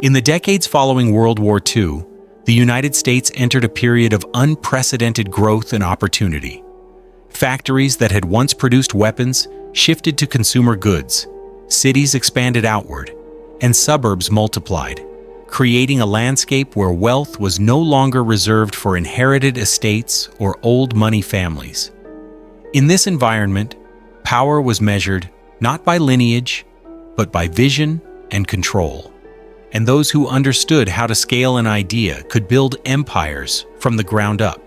In the decades following World War II, the United States entered a period of unprecedented growth and opportunity. Factories that had once produced weapons shifted to consumer goods, cities expanded outward, and suburbs multiplied, creating a landscape where wealth was no longer reserved for inherited estates or old money families. In this environment, power was measured not by lineage, but by vision and control. And those who understood how to scale an idea could build empires from the ground up.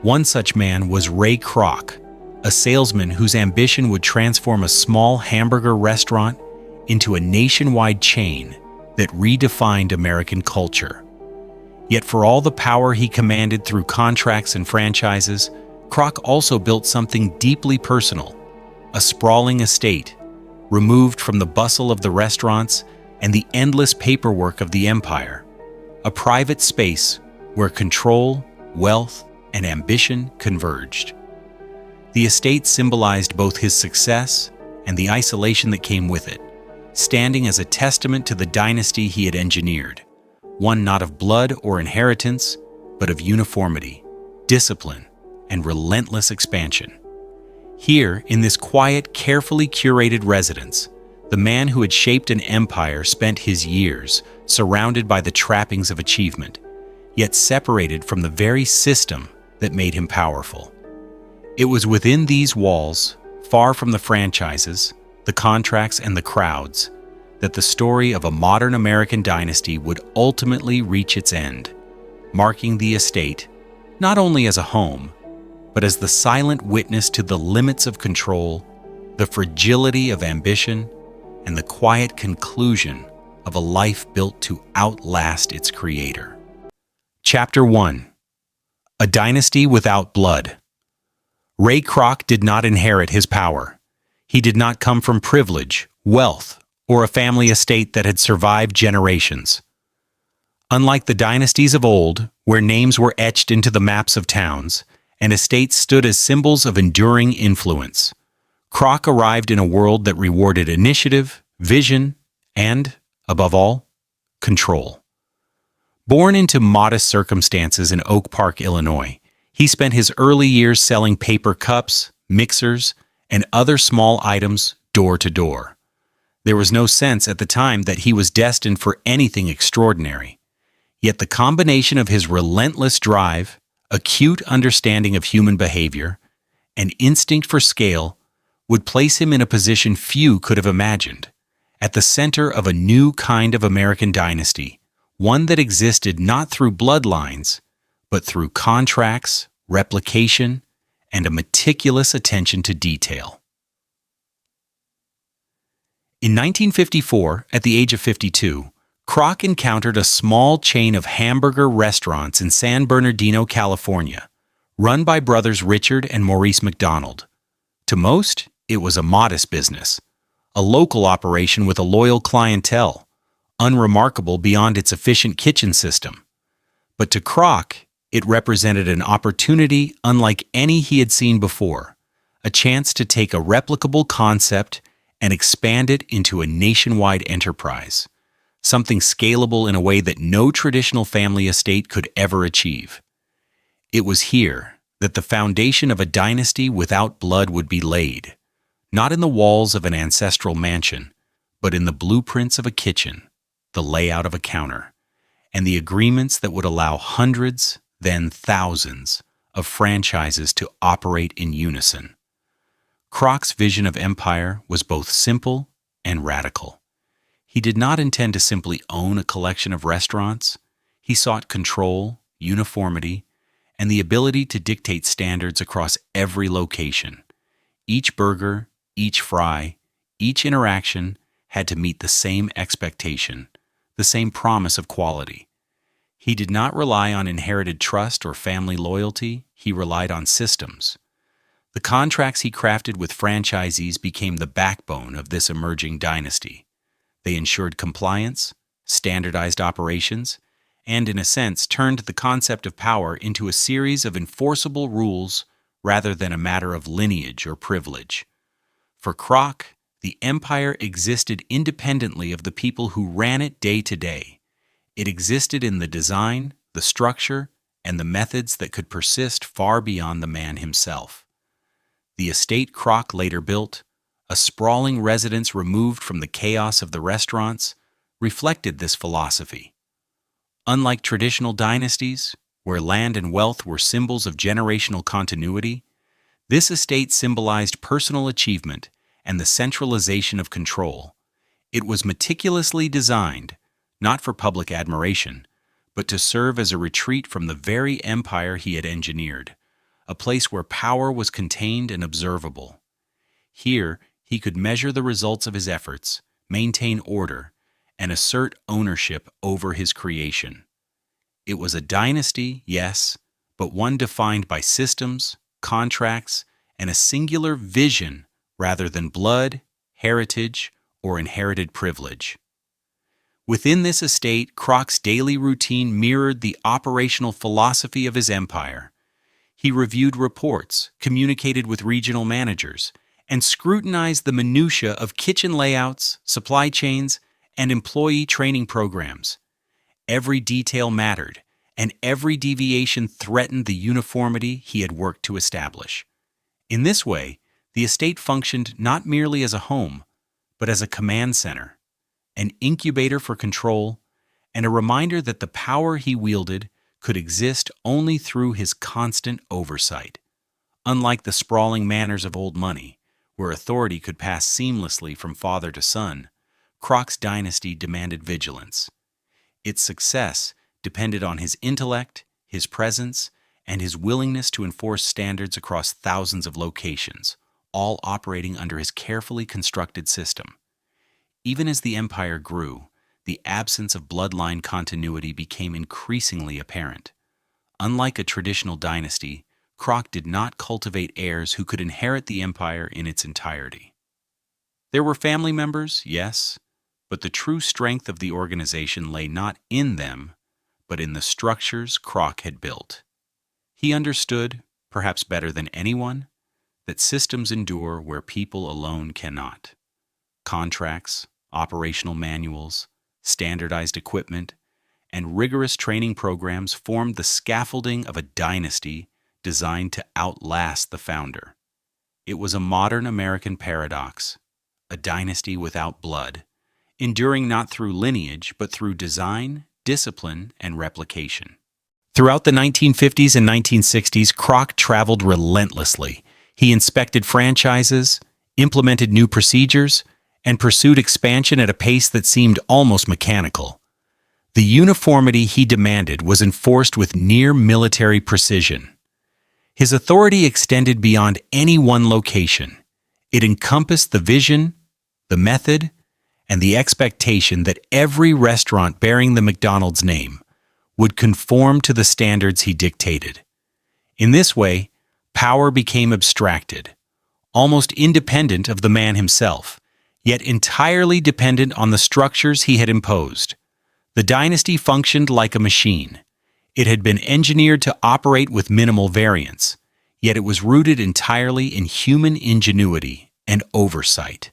One such man was Ray Kroc, a salesman whose ambition would transform a small hamburger restaurant into a nationwide chain that redefined American culture. Yet for all the power he commanded through contracts and franchises, Kroc also built something deeply personal, a sprawling estate, removed from the bustle of the restaurants and the endless paperwork of the empire, a private space where control, wealth, and ambition converged. The estate symbolized both his success and the isolation that came with it, standing as a testament to the dynasty he had engineered, one not of blood or inheritance, but of uniformity, discipline, and relentless expansion. Here, in this quiet, carefully curated residence, the man who had shaped an empire spent his years surrounded by the trappings of achievement, yet separated from the very system that made him powerful. It was within these walls, far from the franchises, the contracts, and the crowds, that the story of a modern American dynasty would ultimately reach its end, marking the estate not only as a home, but as the silent witness to the limits of control, the fragility of ambition, and the quiet conclusion of a life built to outlast its creator. Chapter 1. A Dynasty Without Blood. Ray Kroc did not inherit his power. He did not come from privilege, wealth, or a family estate that had survived generations. Unlike the dynasties of old, where names were etched into the maps of towns, and estates stood as symbols of enduring influence, Kroc arrived in a world that rewarded initiative, vision, and, above all, control. Born into modest circumstances in Oak Park, Illinois, he spent his early years selling paper cups, mixers, and other small items door to door. There was no sense at the time that he was destined for anything extraordinary. Yet the combination of his relentless drive, acute understanding of human behavior, and instinct for scale would place him in a position few could have imagined, at the center of a new kind of American dynasty, one that existed not through bloodlines, but through contracts, replication, and a meticulous attention to detail. In 1954, at the age of 52, Kroc encountered a small chain of hamburger restaurants in San Bernardino, California, run by brothers Richard and Maurice McDonald. To most, it was a modest business, a local operation with a loyal clientele, unremarkable beyond its efficient kitchen system. But to Kroc, it represented an opportunity unlike any he had seen before, a chance to take a replicable concept and expand it into a nationwide enterprise, something scalable in a way that no traditional family estate could ever achieve. It was here that the foundation of a dynasty without blood would be laid, not in the walls of an ancestral mansion, but in the blueprints of a kitchen, the layout of a counter, and the agreements that would allow hundreds, then thousands, of franchises to operate in unison. Kroc's vision of empire was both simple and radical. He did not intend to simply own a collection of restaurants. He sought control, uniformity, and the ability to dictate standards across every location. Each burger, each fry, each interaction had to meet the same expectation, the same promise of quality. He did not rely on inherited trust or family loyalty. He relied on systems. The contracts he crafted with franchisees became the backbone of this emerging dynasty. They ensured compliance, standardized operations, and in a sense turned the concept of power into a series of enforceable rules rather than a matter of lineage or privilege. For Kroc, the empire existed independently of the people who ran it day to day, It existed in the design, the structure, and the methods that could persist far beyond the man himself. The estate Kroc later built, a sprawling residence removed from the chaos of the restaurants, reflected this philosophy. Unlike traditional dynasties, where land and wealth were symbols of generational continuity, this estate symbolized personal achievement and the centralization of control. It was meticulously designed, not for public admiration, but to serve as a retreat from the very empire he had engineered, a place where power was contained and observable. Here, he could measure the results of his efforts, maintain order, and assert ownership over his creation. It was a dynasty, yes, but one defined by systems, contracts, and a singular vision rather than blood, heritage, or inherited privilege. Within this estate, Kroc's daily routine mirrored the operational philosophy of his empire. He reviewed reports, communicated with regional managers, and scrutinized the minutiae of kitchen layouts, supply chains, and employee training programs. Every detail mattered, and every deviation threatened the uniformity he had worked to establish. In this way, the estate functioned not merely as a home, but as a command center, an incubator for control, and a reminder that the power he wielded could exist only through his constant oversight. Unlike the sprawling manors of old money, where authority could pass seamlessly from father to son, Kroc's dynasty demanded vigilance. Its success depended on his intellect, his presence, and his willingness to enforce standards across thousands of locations, all operating under his carefully constructed system. Even as the empire grew, the absence of bloodline continuity became increasingly apparent. Unlike a traditional dynasty, Kroc did not cultivate heirs who could inherit the empire in its entirety. There were family members, yes, but the true strength of the organization lay not in them, but in the structures Kroc had built. He understood, perhaps better than anyone, that systems endure where people alone cannot. Contracts, operational manuals, standardized equipment, and rigorous training programs formed the scaffolding of a dynasty designed to outlast the founder. It was a modern American paradox, a dynasty without blood, enduring not through lineage but through design, discipline, and replication. Throughout the 1950s and 1960s, Kroc traveled relentlessly. He inspected franchises, implemented new procedures, and pursued expansion at a pace that seemed almost mechanical. The uniformity he demanded was enforced with near military precision. His authority extended beyond any one location. It encompassed the vision, the method, and the expectation that every restaurant bearing the McDonald's name would conform to the standards he dictated. In this way, power became abstracted, almost independent of the man himself, yet entirely dependent on the structures he had imposed. The dynasty functioned like a machine. It had been engineered to operate with minimal variance, yet it was rooted entirely in human ingenuity and oversight.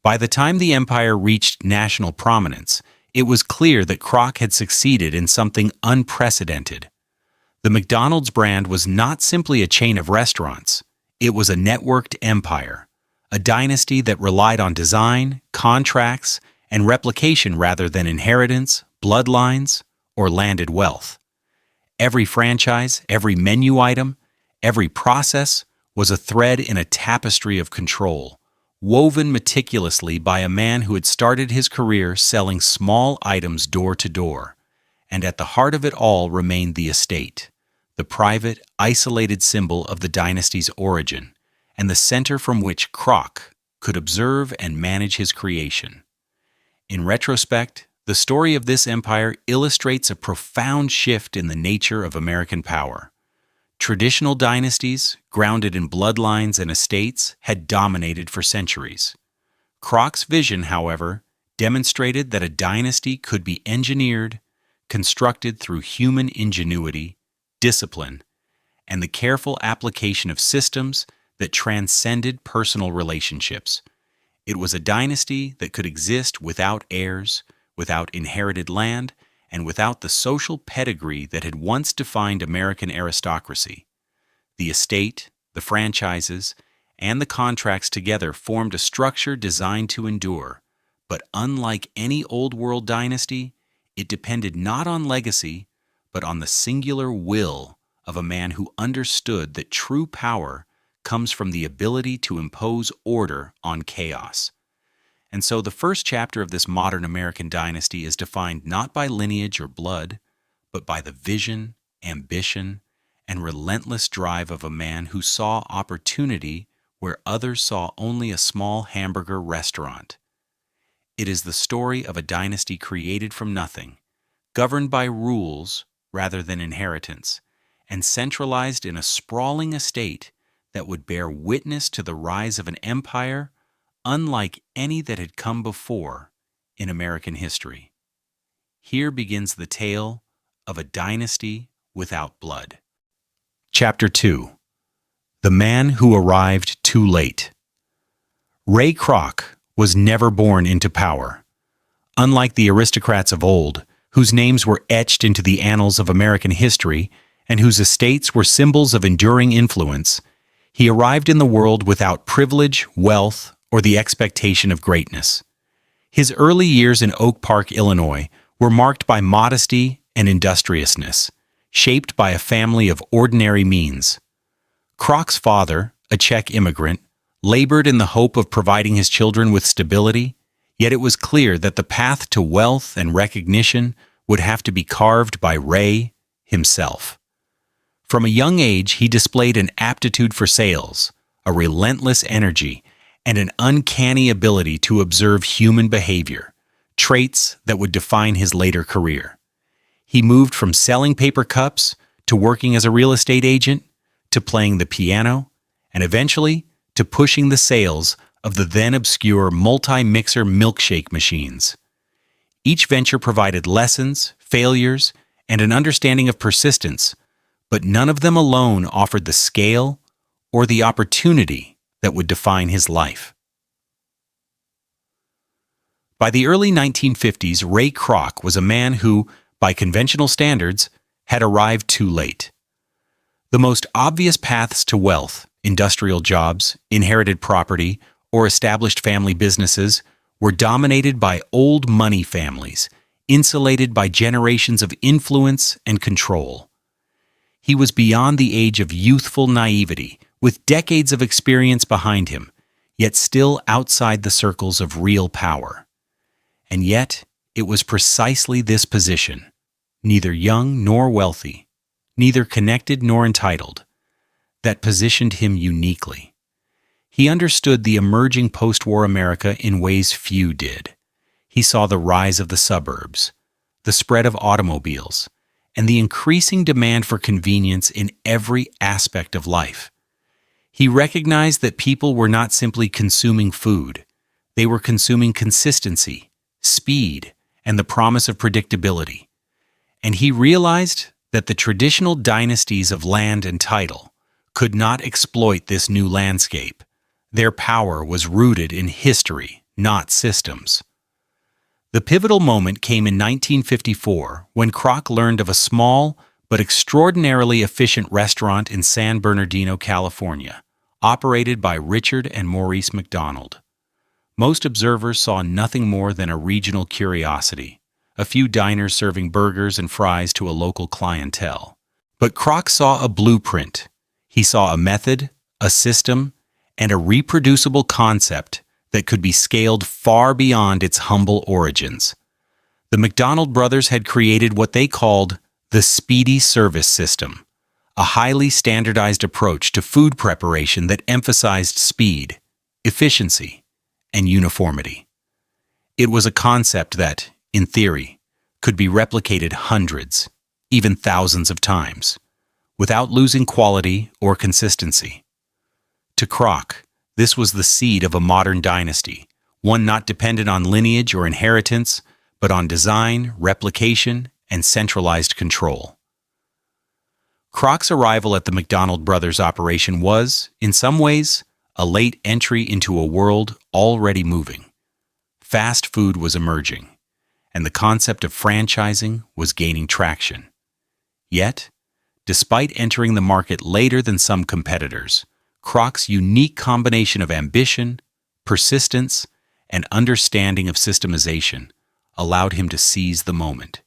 By the time the empire reached national prominence, it was clear that Kroc had succeeded in something unprecedented. The McDonald's brand was not simply a chain of restaurants, it was a networked empire, a dynasty that relied on design, contracts, and replication rather than inheritance, bloodlines, or landed wealth. Every franchise, every menu item, every process was a thread in a tapestry of control, woven meticulously by a man who had started his career selling small items door to door. And at the heart of it all remained the estate, the private, isolated symbol of the dynasty's origin, and the center from which Kroc could observe and manage his creation. In retrospect, the story of this empire illustrates a profound shift in the nature of American power. Traditional dynasties, grounded in bloodlines and estates, had dominated for centuries. Kroc's vision, however, demonstrated that a dynasty could be engineered, constructed through human ingenuity, discipline, and the careful application of systems that transcended personal relationships. It was a dynasty that could exist without heirs, without inherited land, and without the social pedigree that had once defined American aristocracy. The estate, the franchises, and the contracts together formed a structure designed to endure, but unlike any old-world dynasty, it depended not on legacy, but on the singular will of a man who understood that true power comes from the ability to impose order on chaos. And so the first chapter of this modern American dynasty is defined not by lineage or blood, but by the vision, ambition, and relentless drive of a man who saw opportunity where others saw only a small hamburger restaurant. It is the story of a dynasty created from nothing, governed by rules rather than inheritance, and centralized in a sprawling estate that would bear witness to the rise of an empire unlike any that had come before in American history. Here begins the tale of a dynasty without blood. Chapter 2. The Man Who Arrived Too Late. Ray Kroc was never born into power. Unlike the aristocrats of old, whose names were etched into the annals of American history and whose estates were symbols of enduring influence, he arrived in the world without privilege, wealth, or the expectation of greatness. His early years in Oak Park, Illinois, were marked by modesty and industriousness, shaped by a family of ordinary means. Kroc's father, a Czech immigrant, labored in the hope of providing his children with stability, yet it was clear that the path to wealth and recognition would have to be carved by Ray himself. From a young age, he displayed an aptitude for sales, a relentless energy, and an uncanny ability to observe human behavior, traits that would define his later career. He moved from selling paper cups to working as a real estate agent, to playing the piano, and eventually to pushing the sales of the then obscure multi-mixer milkshake machines. Each venture provided lessons, failures, and an understanding of persistence, but none of them alone offered the scale or the opportunity that would define his life. By the early 1950s, Ray Kroc was a man who, by conventional standards, had arrived too late. The most obvious paths to wealth, industrial jobs, inherited property, or established family businesses, were dominated by old money families, insulated by generations of influence and control. He was beyond the age of youthful naivety, with decades of experience behind him, yet still outside the circles of real power. And yet, it was precisely this position, neither young nor wealthy, neither connected nor entitled, that positioned him uniquely. He understood the emerging post-war America in ways few did. He saw the rise of the suburbs, the spread of automobiles, and the increasing demand for convenience in every aspect of life. He recognized that people were not simply consuming food. They were consuming consistency, speed, and the promise of predictability. And he realized that the traditional dynasties of land and title could not exploit this new landscape. Their power was rooted in history, not systems. The pivotal moment came in 1954 when Kroc learned of a small but extraordinarily efficient restaurant in San Bernardino, California, operated by Richard and Maurice McDonald. Most observers saw nothing more than a regional curiosity, a few diners serving burgers and fries to a local clientele. But Kroc saw a blueprint. He saw a method, a system, and a reproducible concept that could be scaled far beyond its humble origins. The McDonald brothers had created what they called the speedy service system, a highly standardized approach to food preparation that emphasized speed, efficiency, and uniformity. It was a concept that, in theory, could be replicated hundreds, even thousands of times, without losing quality or consistency. To Kroc, this was the seed of a modern dynasty, one not dependent on lineage or inheritance, but on design, replication, and centralized control. Kroc's arrival at the McDonald brothers' operation was, in some ways, a late entry into a world already moving. Fast food was emerging, and the concept of franchising was gaining traction. Yet, despite entering the market later than some competitors, Kroc's unique combination of ambition, persistence, and understanding of systemization allowed him to seize the moment.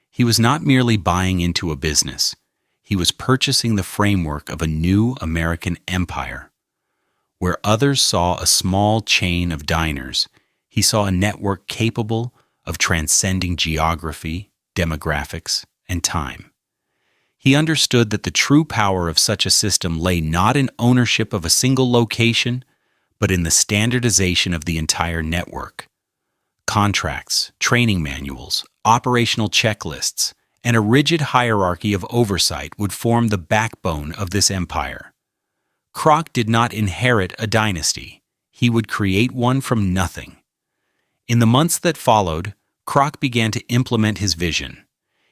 He was not merely buying into a business, he was purchasing the framework of a new American empire. Where others saw a small chain of diners, he saw a network capable of transcending geography, demographics, and time. He understood that the true power of such a system lay not in ownership of a single location, but in the standardization of the entire network. Contracts, training manuals, operational checklists, and a rigid hierarchy of oversight would form the backbone of this empire. Kroc did not inherit a dynasty. He would create one from nothing. In the months that followed, Kroc began to implement his vision.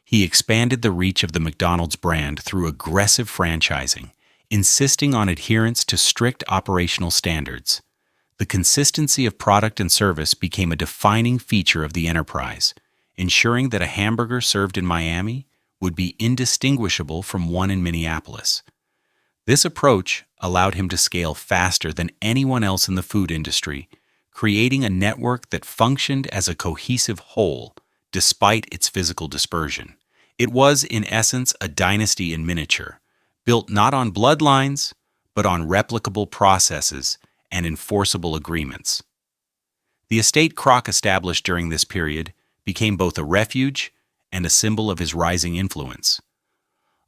He expanded the reach of the McDonald's brand through aggressive franchising, insisting on adherence to strict operational standards. The consistency of product and service became a defining feature of the enterprise, ensuring that a hamburger served in Miami would be indistinguishable from one in Minneapolis. This approach allowed him to scale faster than anyone else in the food industry, creating a network that functioned as a cohesive whole despite its physical dispersion. It was, in essence, a dynasty in miniature, built not on bloodlines, but on replicable processes and enforceable agreements. The estate Kroc established during this period became both a refuge and a symbol of his rising influence.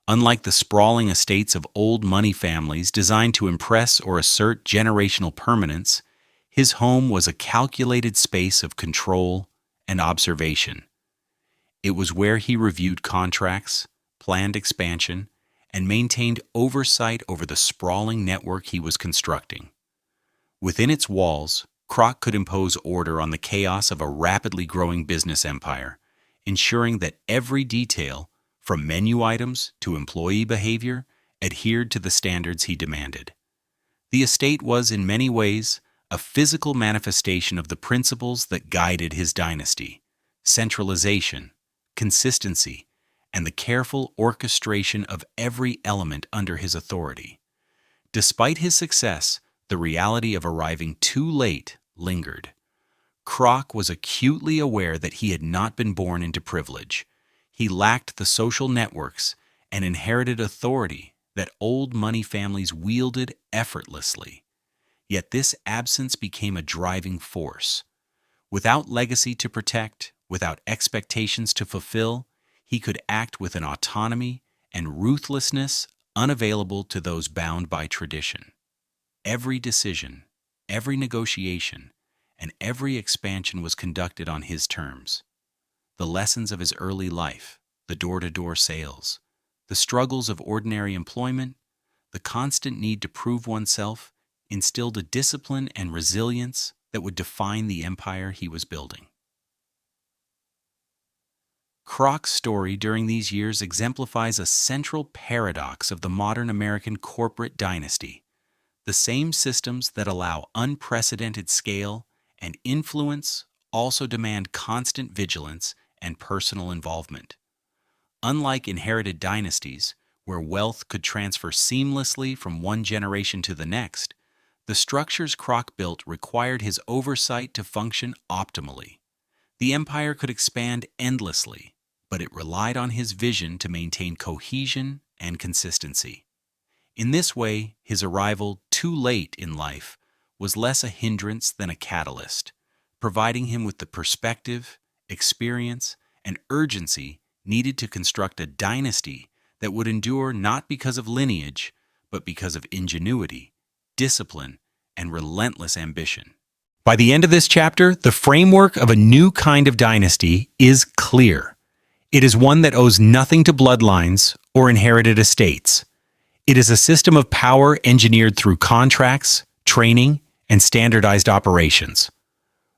Unlike the sprawling estates of old money families designed to impress or assert generational permanence, his home was a calculated space of control and observation. It was where he reviewed contracts, planned expansion, and maintained oversight over the sprawling network he was constructing. Within its walls, Kroc could impose order on the chaos of a rapidly growing business empire, ensuring that every detail, from menu items to employee behavior, adhered to the standards he demanded. The estate was, in many ways, a physical manifestation of the principles that guided his dynasty: centralization, consistency, and the careful orchestration of every element under his authority. Despite his success, the reality of arriving too late lingered. Kroc was acutely aware that he had not been born into privilege. He lacked the social networks and inherited authority that old money families wielded effortlessly. Yet this absence became a driving force. Without legacy to protect, without expectations to fulfill, he could act with an autonomy and ruthlessness unavailable to those bound by tradition. Every decision, every negotiation, and every expansion was conducted on his terms. The lessons of his early life, the door-to-door sales, the struggles of ordinary employment, the constant need to prove oneself, instilled a discipline and resilience that would define the empire he was building. Kroc's story during these years exemplifies a central paradox of the modern American corporate dynasty. The same systems that allow unprecedented scale and influence also demand constant vigilance and personal involvement. Unlike inherited dynasties, where wealth could transfer seamlessly from one generation to the next, the structures Kroc built required his oversight to function optimally. The empire could expand endlessly, but it relied on his vision to maintain cohesion and consistency. In this way, his arrival too late in life was less a hindrance than a catalyst, providing him with the perspective, experience, and urgency needed to construct a dynasty that would endure not because of lineage, but because of ingenuity, discipline, and relentless ambition. By the end of this chapter, the framework of a new kind of dynasty is clear. It is one that owes nothing to bloodlines or inherited estates. It is a system of power engineered through contracts, training, and standardized operations.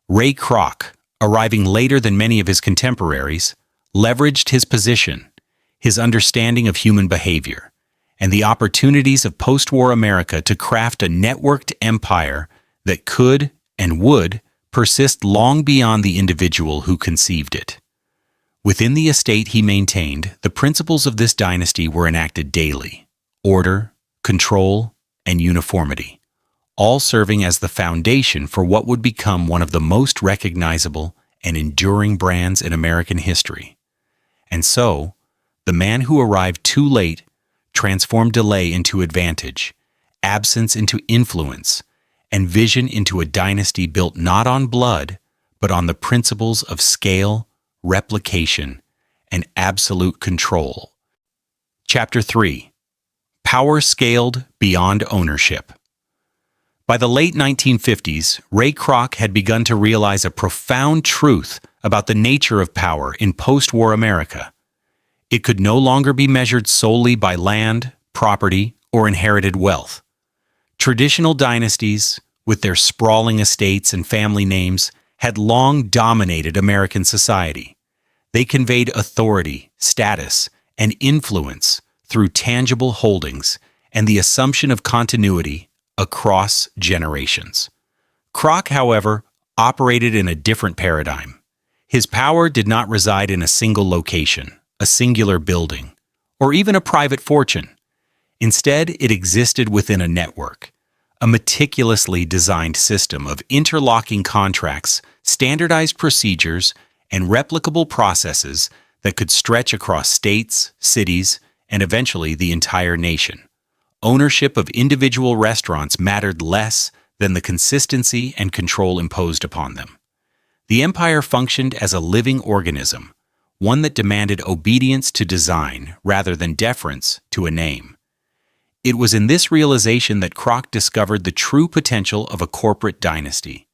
Ray Kroc, arriving later than many of his contemporaries, leveraged his position, his understanding of human behavior, and the opportunities of post-war America to craft a networked empire that could and would persist long beyond the individual who conceived it. Within the estate he maintained, the principles of this dynasty were enacted daily: order, control, and uniformity, all serving as the foundation for what would become one of the most recognizable and enduring brands in American history. And so, the man who arrived too late transformed delay into advantage, absence into influence, and vision into a dynasty built not on blood, but on the principles of scale, replication, and absolute control. Chapter 3. Power Scaled Beyond Ownership. By the late 1950s, Ray Kroc had begun to realize a profound truth about the nature of power in post-war America. It could no longer be measured solely by land, property, or inherited wealth. Traditional dynasties, with their sprawling estates and family names, had long dominated American society. They conveyed authority, status, and influence through tangible holdings and the assumption of continuity across generations. Kroc, however, operated in a different paradigm. His power did not reside in a single location, a singular building, or even a private fortune. Instead, it existed within a network, a meticulously designed system of interlocking contracts, standardized procedures, and replicable processes that could stretch across states, cities, and eventually the entire nation. Ownership of individual restaurants mattered less than the consistency and control imposed upon them. The empire functioned as a living organism, one that demanded obedience to design rather than deference to a name. It was in this realization that Kroc discovered the true potential of a corporate dynasty.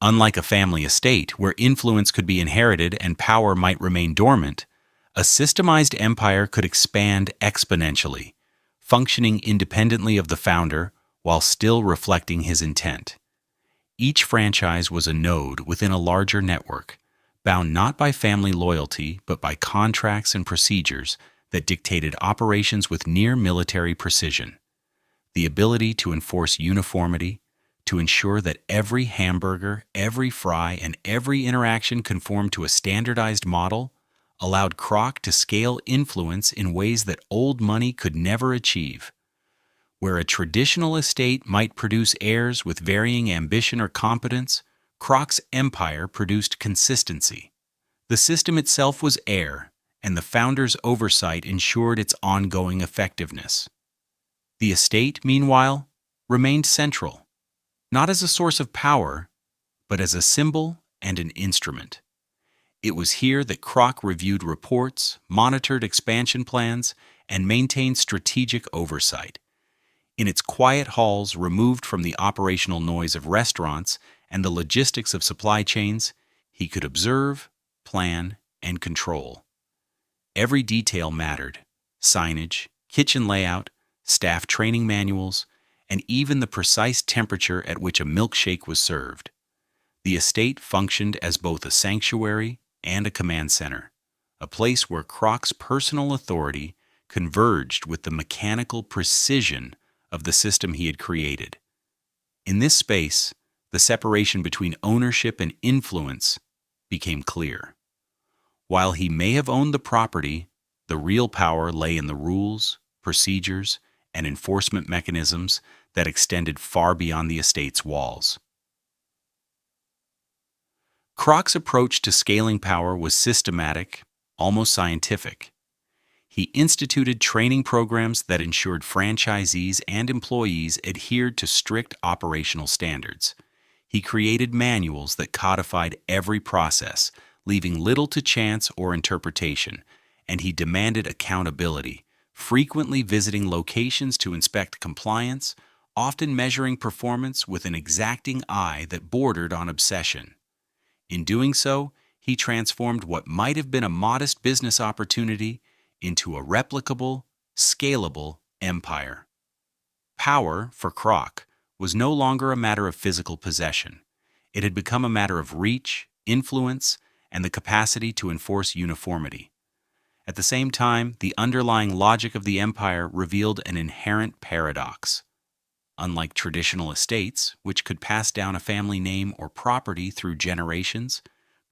Unlike a family estate where influence could be inherited and power might remain dormant, a systemized empire could expand exponentially, functioning independently of the founder while still reflecting his intent. Each franchise was a node within a larger network, bound not by family loyalty but by contracts and procedures that dictated operations with near military precision. The ability to enforce uniformity, to ensure that every hamburger, every fry, and every interaction conformed to a standardized model, allowed Kroc to scale influence in ways that old money could never achieve. Where a traditional estate might produce heirs with varying ambition or competence, Kroc's empire produced consistency. The system itself was air, and the founder's oversight ensured its ongoing effectiveness. The estate, meanwhile, remained central, not as a source of power, but as a symbol and an instrument. It was here that Kroc reviewed reports, monitored expansion plans, and maintained strategic oversight. In its quiet halls removed from the operational noise of restaurants and the logistics of supply chains, he could observe, plan, and control. Every detail mattered: signage, kitchen layout, staff training manuals, and even the precise temperature at which a milkshake was served. The estate functioned as both a sanctuary and a command center, a place where Kroc's personal authority converged with the mechanical precision of the system he had created. In this space, the separation between ownership and influence became clear. While he may have owned the property, the real power lay in the rules, procedures, and enforcement mechanisms that extended far beyond the estate's walls. Kroc's approach to scaling power was systematic, almost scientific. He instituted training programs that ensured franchisees and employees adhered to strict operational standards. He created manuals that codified every process, leaving little to chance or interpretation, and he demanded accountability, frequently visiting locations to inspect compliance, often measuring performance with an exacting eye that bordered on obsession. In doing so, he transformed what might have been a modest business opportunity into a replicable, scalable empire. Power, for Kroc, was no longer a matter of physical possession. It had become a matter of reach, influence, and the capacity to enforce uniformity. At the same time, the underlying logic of the empire revealed an inherent paradox. Unlike traditional estates, which could pass down a family name or property through generations,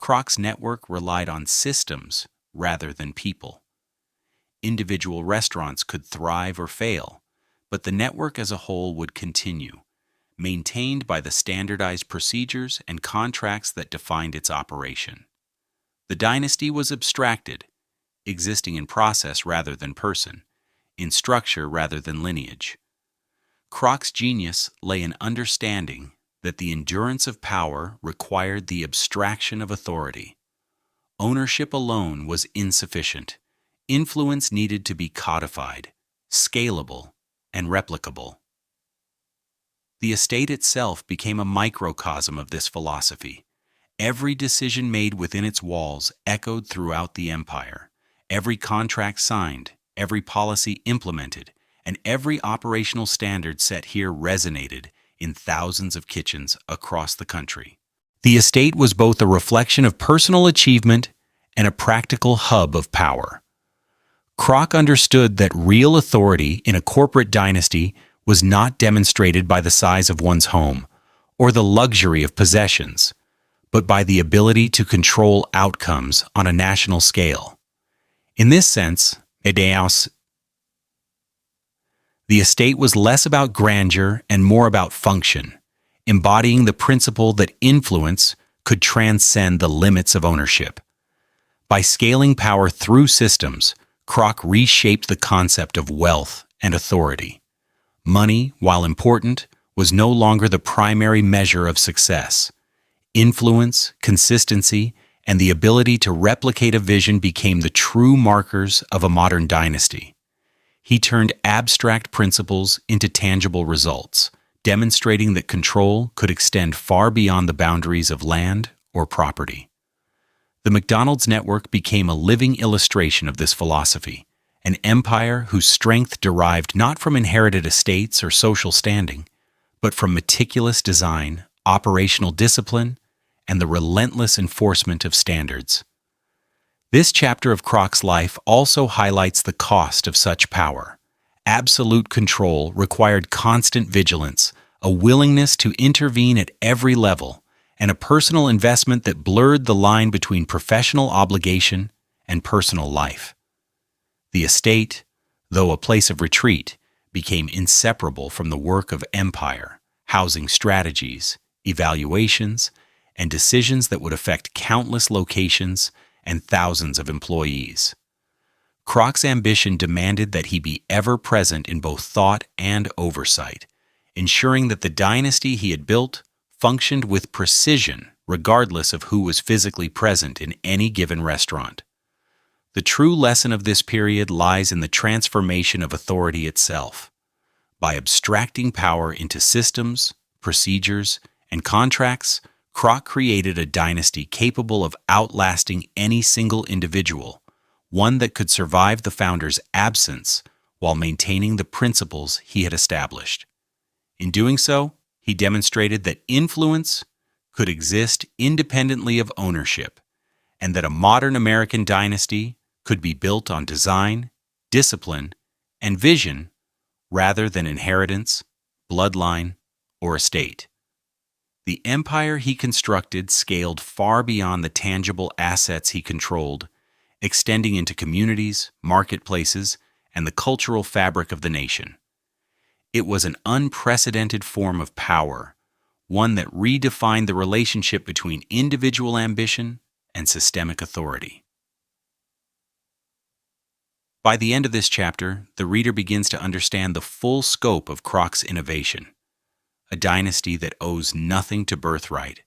Kroc's network relied on systems rather than people. Individual restaurants could thrive or fail, but the network as a whole would continue, maintained by the standardized procedures and contracts that defined its operation. The dynasty was abstracted, existing in process rather than person, in structure rather than lineage. Kroc's genius lay in understanding that the endurance of power required the abstraction of authority. Ownership alone was insufficient. Influence needed to be codified, scalable, and replicable. The estate itself became a microcosm of this philosophy. Every decision made within its walls echoed throughout the empire. Every contract signed, every policy implemented, and every operational standard set here resonated in thousands of kitchens across the country. The estate was both a reflection of personal achievement and a practical hub of power. Kroc understood that real authority in a corporate dynasty was not demonstrated by the size of one's home or the luxury of possessions, but by the ability to control outcomes on a national scale. In this sense, the estate was less about grandeur and more about function, embodying the principle that influence could transcend the limits of ownership. By scaling power through systems, Kroc reshaped the concept of wealth and authority. Money, while important, was no longer the primary measure of success. Influence, consistency, and the ability to replicate a vision became the true markers of a modern dynasty. He turned abstract principles into tangible results, demonstrating that control could extend far beyond the boundaries of land or property. The McDonald's network became a living illustration of this philosophy, an empire whose strength derived not from inherited estates or social standing, but from meticulous design, operational discipline, and the relentless enforcement of standards. This chapter of Kroc's life also highlights the cost of such power. Absolute control required constant vigilance, a willingness to intervene at every level, and a personal investment that blurred the line between professional obligation and personal life. The estate, though a place of retreat, became inseparable from the work of empire, housing strategies, evaluations, and decisions that would affect countless locations and thousands of employees. Kroc's ambition demanded that he be ever present in both thought and oversight, ensuring that the dynasty he had built functioned with precision regardless of who was physically present in any given restaurant. The true lesson of this period lies in the transformation of authority itself. By abstracting power into systems, procedures, and contracts, Kroc created a dynasty capable of outlasting any single individual, one that could survive the founder's absence while maintaining the principles he had established. In doing so, he demonstrated that influence could exist independently of ownership, and that a modern American dynasty could be built on design, discipline, and vision rather than inheritance, bloodline, or estate. The empire he constructed scaled far beyond the tangible assets he controlled, extending into communities, marketplaces, and the cultural fabric of the nation. It was an unprecedented form of power, one that redefined the relationship between individual ambition and systemic authority. By the end of this chapter, the reader begins to understand the full scope of Kroc's innovation. A dynasty that owes nothing to birthright,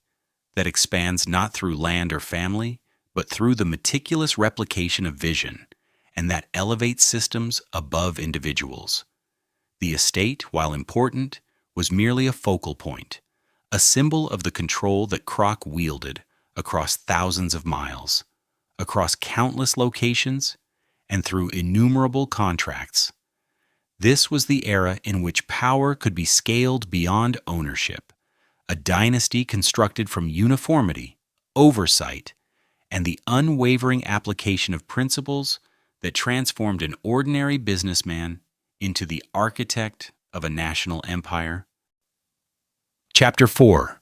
that expands not through land or family, but through the meticulous replication of vision, and that elevates systems above individuals. The estate, while important, was merely a focal point, a symbol of the control that Kroc wielded across thousands of miles, across countless locations, and through innumerable contracts. This was the era in which power could be scaled beyond ownership, a dynasty constructed from uniformity, oversight, and the unwavering application of principles that transformed an ordinary businessman into the architect of a national empire. Chapter 4.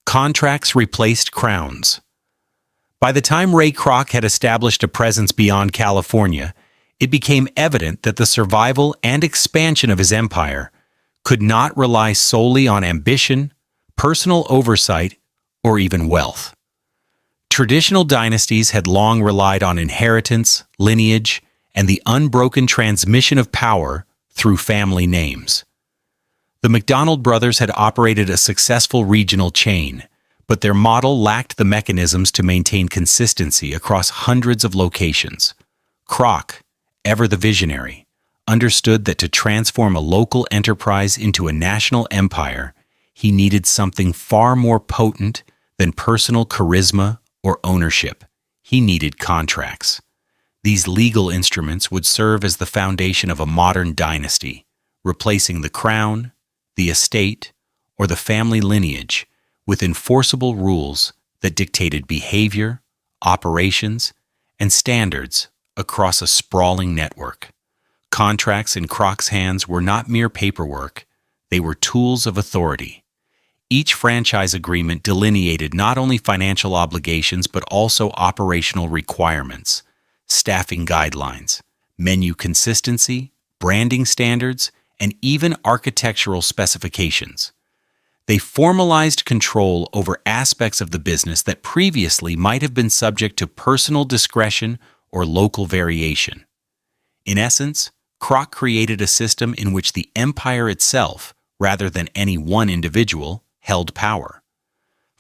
Contracts Replaced Crowns. By the time Ray Kroc had established a presence beyond California, it became evident that the survival and expansion of his empire could not rely solely on ambition, personal oversight, or even wealth. Traditional dynasties had long relied on inheritance, lineage, and the unbroken transmission of power through family names. The McDonald brothers had operated a successful regional chain, but their model lacked the mechanisms to maintain consistency across hundreds of locations. Kroc, ever the visionary, understood that to transform a local enterprise into a national empire, he needed something far more potent than personal charisma or ownership. He needed contracts. These legal instruments would serve as the foundation of a modern dynasty, replacing the crown, the estate, or the family lineage with enforceable rules that dictated behavior, operations, and standards across a sprawling network. Contracts in Kroc's hands were not mere paperwork, they were tools of authority. Each franchise agreement delineated not only financial obligations but also operational requirements, staffing guidelines, menu consistency, branding standards, and even architectural specifications. They formalized control over aspects of the business that previously might have been subject to personal discretion or local variation. In essence, Kroc created a system in which the empire itself, rather than any one individual, held power.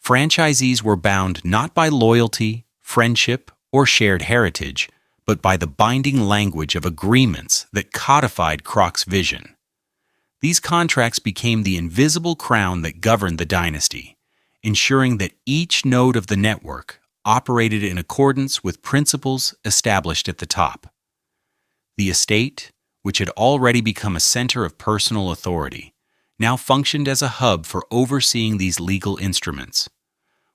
Franchisees were bound not by loyalty, friendship, or shared heritage, but by the binding language of agreements that codified Kroc's vision. These contracts became the invisible crown that governed the dynasty, ensuring that each node of the network operated in accordance with principles established at the top. The estate, which had already become a center of personal authority, now functioned as a hub for overseeing these legal instruments.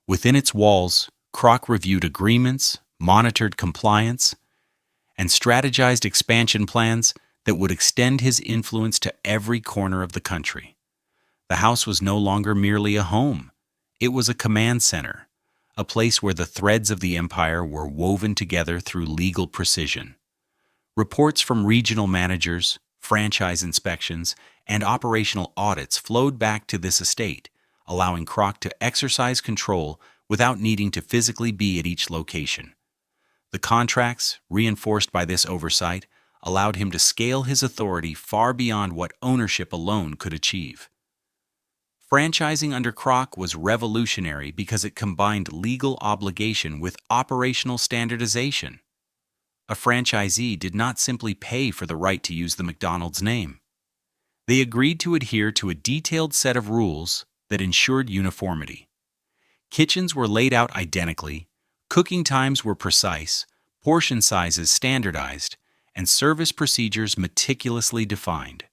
Within its walls, Kroc reviewed agreements, monitored compliance, and strategized expansion plans that would extend his influence to every corner of the country. The house was no longer merely a home. It was a command center, a place where the threads of the empire were woven together through legal precision. Reports from regional managers, franchise inspections, and operational audits flowed back to this estate, allowing Kroc to exercise control without needing to physically be at each location. The contracts, reinforced by this oversight, allowed him to scale his authority far beyond what ownership alone could achieve. Franchising under Kroc was revolutionary because it combined legal obligation with operational standardization. A franchisee did not simply pay for the right to use the McDonald's name. They agreed to adhere to a detailed set of rules that ensured uniformity. Kitchens were laid out identically, cooking times were precise, portion sizes standardized, and service procedures meticulously defined.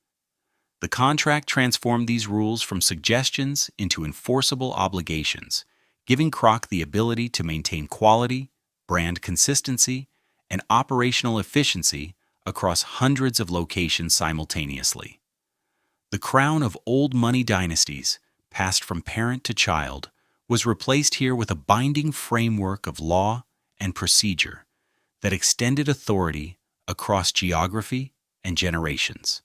The contract transformed these rules from suggestions into enforceable obligations, giving Kroc the ability to maintain quality, brand consistency, and operational efficiency across hundreds of locations simultaneously. The crown of old money dynasties, passed from parent to child, was replaced here with a binding framework of law and procedure that extended authority across geography and generations.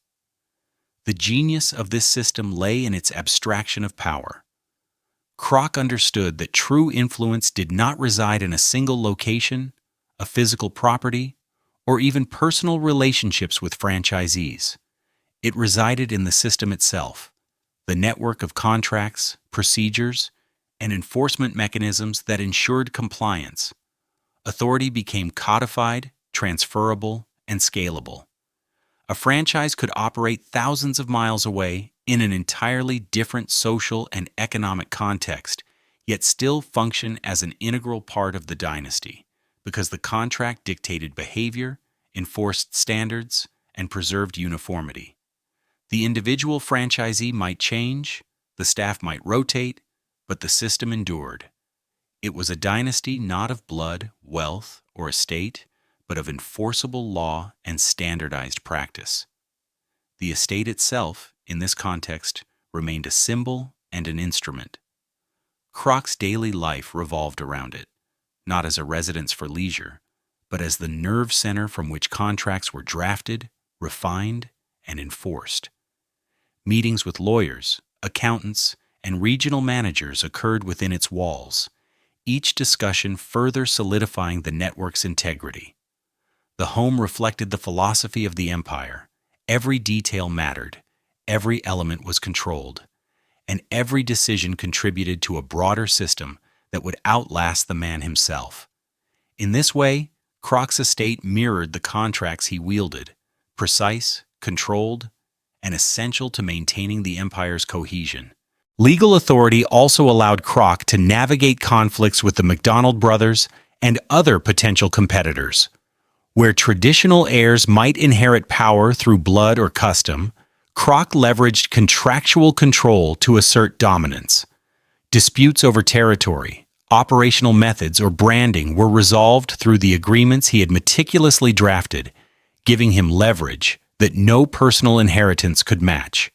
The genius of this system lay in its abstraction of power. Kroc understood that true influence did not reside in a single location, a physical property, or even personal relationships with franchisees. It resided in the system itself, the network of contracts, procedures, and enforcement mechanisms that ensured compliance. Authority became codified, transferable, and scalable. A franchise could operate thousands of miles away in an entirely different social and economic context, yet still function as an integral part of the dynasty, because the contract dictated behavior, enforced standards, and preserved uniformity. The individual franchisee might change, the staff might rotate, but the system endured. It was a dynasty not of blood, wealth, or estate, but of enforceable law and standardized practice. The estate itself, in this context, remained a symbol and an instrument. Kroc's daily life revolved around it. not as a residence for leisure, but as the nerve center from which contracts were drafted, refined, and enforced. Meetings with lawyers, accountants, and regional managers occurred within its walls, each discussion further solidifying the network's integrity. The home reflected the philosophy of the empire. Every detail mattered, every element was controlled, and every decision contributed to a broader system that would outlast the man himself. In this way, Kroc's estate mirrored the contracts he wielded, precise, controlled, and essential to maintaining the empire's cohesion. Legal authority also allowed Kroc to navigate conflicts with the McDonald brothers and other potential competitors. Where traditional heirs might inherit power through blood or custom, Kroc leveraged contractual control to assert dominance. Disputes over territory, operational methods, or branding were resolved through the agreements he had meticulously drafted, giving him leverage that no personal inheritance could match.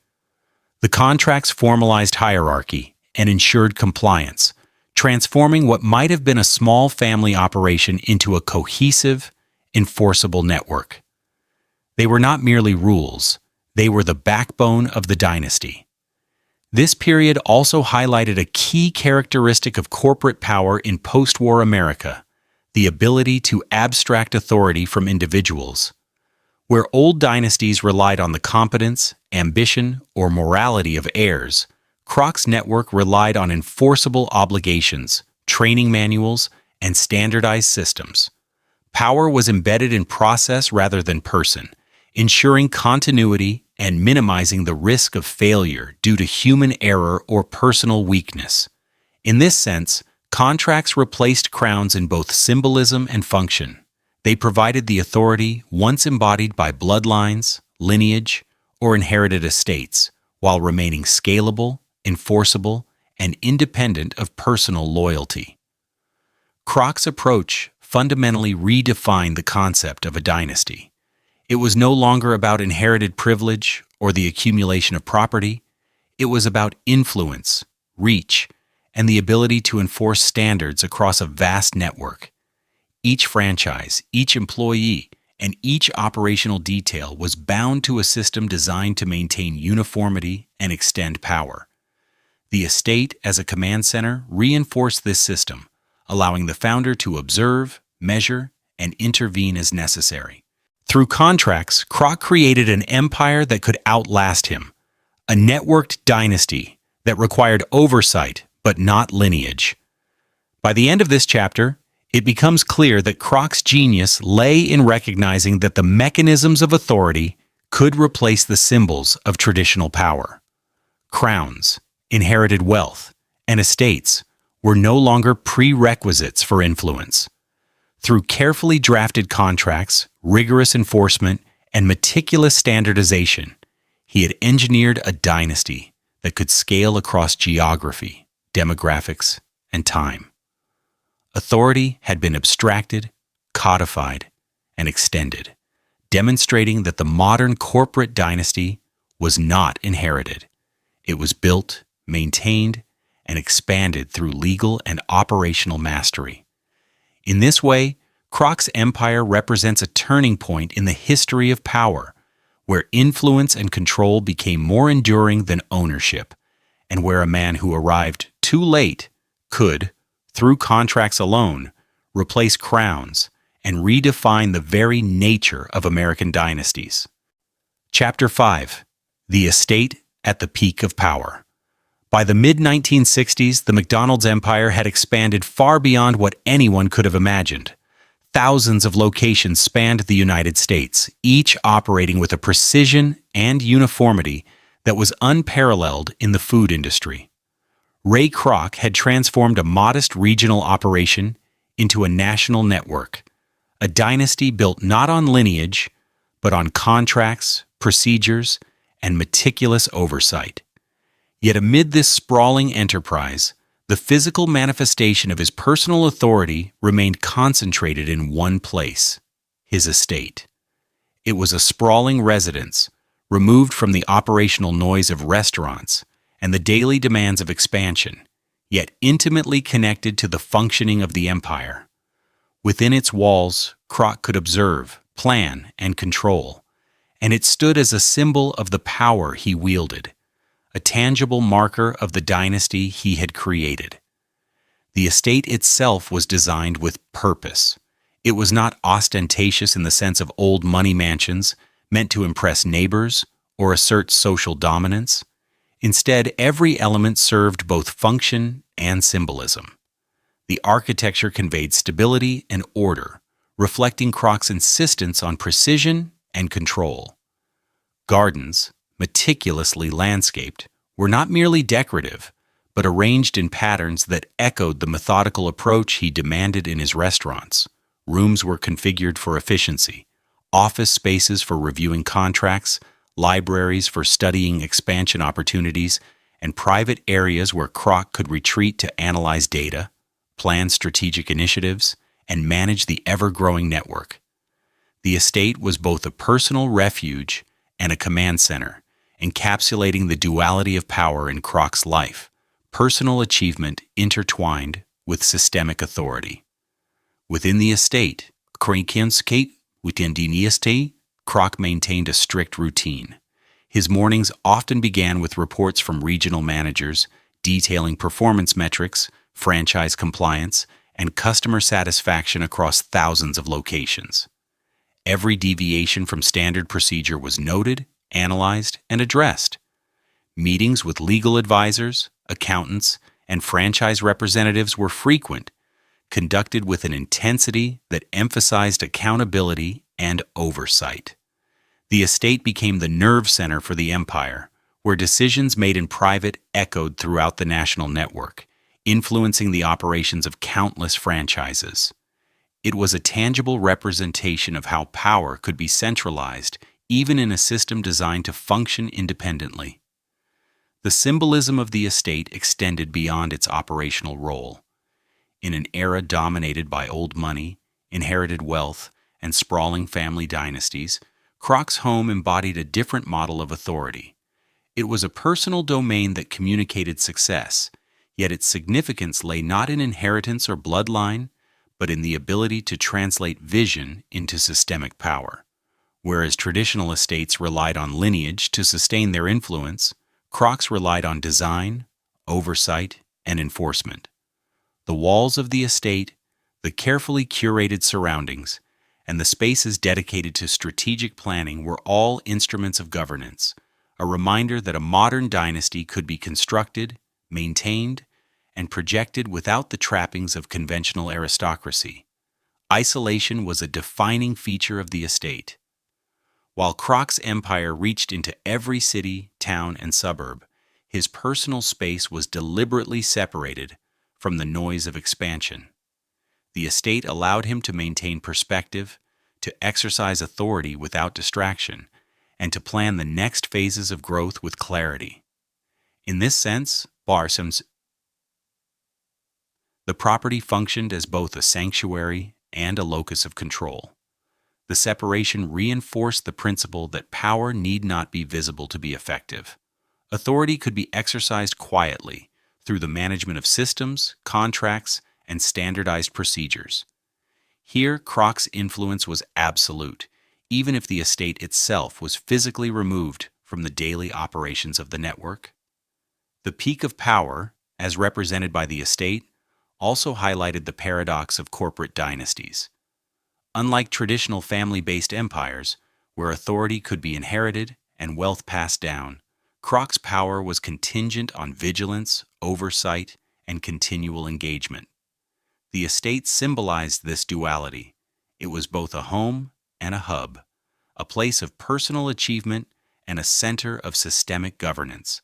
The contracts formalized hierarchy and ensured compliance, transforming what might have been a small family operation into a cohesive, enforceable network. They were not merely rules, they were the backbone of the dynasty. This period also highlighted a key characteristic of corporate power in post-war America, the ability to abstract authority from individuals. Where old dynasties relied on the competence, ambition, or morality of heirs, Kroc's network relied on enforceable obligations, training manuals, and standardized systems. Power was embedded in process rather than person, ensuring continuity and minimizing the risk of failure due to human error or personal weakness. In this sense, contracts replaced crowns in both symbolism and function. They provided the authority once embodied by bloodlines, lineage, or inherited estates, while remaining scalable, enforceable, and independent of personal loyalty. Kroc's approach fundamentally redefined the concept of a dynasty. It was no longer about inherited privilege or the accumulation of property. It was about influence, reach, and the ability to enforce standards across a vast network. Each franchise, each employee, and each operational detail was bound to a system designed to maintain uniformity and extend power. The estate, as a command center, reinforced this system, allowing the founder to observe, measure, and intervene as necessary. Through contracts, Kroc created an empire that could outlast him, a networked dynasty that required oversight but not lineage. By the end of this chapter, it becomes clear that Kroc's genius lay in recognizing that the mechanisms of authority could replace the symbols of traditional power. Crowns, inherited wealth, and estates were no longer prerequisites for influence. Through carefully drafted contracts, rigorous enforcement, and meticulous standardization, he had engineered a dynasty that could scale across geography, demographics, and time. Authority had been abstracted, codified, and extended, demonstrating that the modern corporate dynasty was not inherited. It was built, maintained, and expanded through legal and operational mastery. In this way, Kroc's empire represents a turning point in the history of power, where influence and control became more enduring than ownership, and where a man who arrived too late could, through contracts alone, replace crowns and redefine the very nature of American dynasties. Chapter 5. The Estate at the Peak of Power. By the mid-1960s, the McDonald's empire had expanded far beyond what anyone could have imagined. Thousands of locations spanned the United States, each operating with a precision and uniformity that was unparalleled in the food industry. Ray Kroc had transformed a modest regional operation into a national network, a dynasty built not on lineage, but on contracts, procedures, and meticulous oversight. Yet amid this sprawling enterprise, the physical manifestation of his personal authority remained concentrated in one place, his estate. It was a sprawling residence, removed from the operational noise of restaurants and the daily demands of expansion, yet intimately connected to the functioning of the empire. Within its walls, Kroc could observe, plan, and control, and it stood as a symbol of the power he wielded, a tangible marker of the dynasty he had created. The estate itself was designed with purpose. It was not ostentatious in the sense of old money mansions meant to impress neighbors or assert social dominance. Instead, every element served both function and symbolism. The architecture conveyed stability and order, reflecting Kroc's insistence on precision and control. Gardens, meticulously landscaped, were not merely decorative, but arranged in patterns that echoed the methodical approach he demanded in his restaurants. Rooms were configured for efficiency, office spaces for reviewing contracts, libraries for studying expansion opportunities, and private areas where Kroc could retreat to analyze data, plan strategic initiatives, and manage the ever-growing network. The estate was both a personal refuge and a command center, encapsulating the duality of power in Kroc's life, personal achievement intertwined with systemic authority. Within the estate, within Dynasty, Kroc maintained a strict routine. His mornings often began with reports from regional managers detailing performance metrics, franchise compliance, and customer satisfaction across thousands of locations. Every deviation from standard procedure was noted, analyzed, and addressed. Meetings with legal advisors, accountants, and franchise representatives were frequent, conducted with an intensity that emphasized accountability and oversight. The estate became the nerve center for the empire, where decisions made in private echoed throughout the national network, influencing the operations of countless franchises. It was a tangible representation of how power could be centralized even in a system designed to function independently. The symbolism of the estate extended beyond its operational role. In an era dominated by old money, inherited wealth, and sprawling family dynasties, Kroc's home embodied a different model of authority. It was a personal domain that communicated success, yet its significance lay not in inheritance or bloodline, but in the ability to translate vision into systemic power. Whereas traditional estates relied on lineage to sustain their influence, Kroc's relied on design, oversight, and enforcement. The walls of the estate, the carefully curated surroundings, and the spaces dedicated to strategic planning were all instruments of governance, a reminder that a modern dynasty could be constructed, maintained, and projected without the trappings of conventional aristocracy. Isolation was a defining feature of the estate. While Kroc's empire reached into every city, town, and suburb, his personal space was deliberately separated from the noise of expansion. The estate allowed him to maintain perspective, to exercise authority without distraction, and to plan the next phases of growth with clarity. In this sense, the property functioned as both a sanctuary and a locus of control. The separation reinforced the principle that power need not be visible to be effective. Authority could be exercised quietly through the management of systems, contracts, and standardized procedures. Here, Kroc's influence was absolute, even if the estate itself was physically removed from the daily operations of the network. The peak of power, as represented by the estate, also highlighted the paradox of corporate dynasties. Unlike traditional family-based empires, where authority could be inherited and wealth passed down, Kroc's power was contingent on vigilance, oversight, and continual engagement. The estate symbolized this duality. It was both a home and a hub, a place of personal achievement and a center of systemic governance.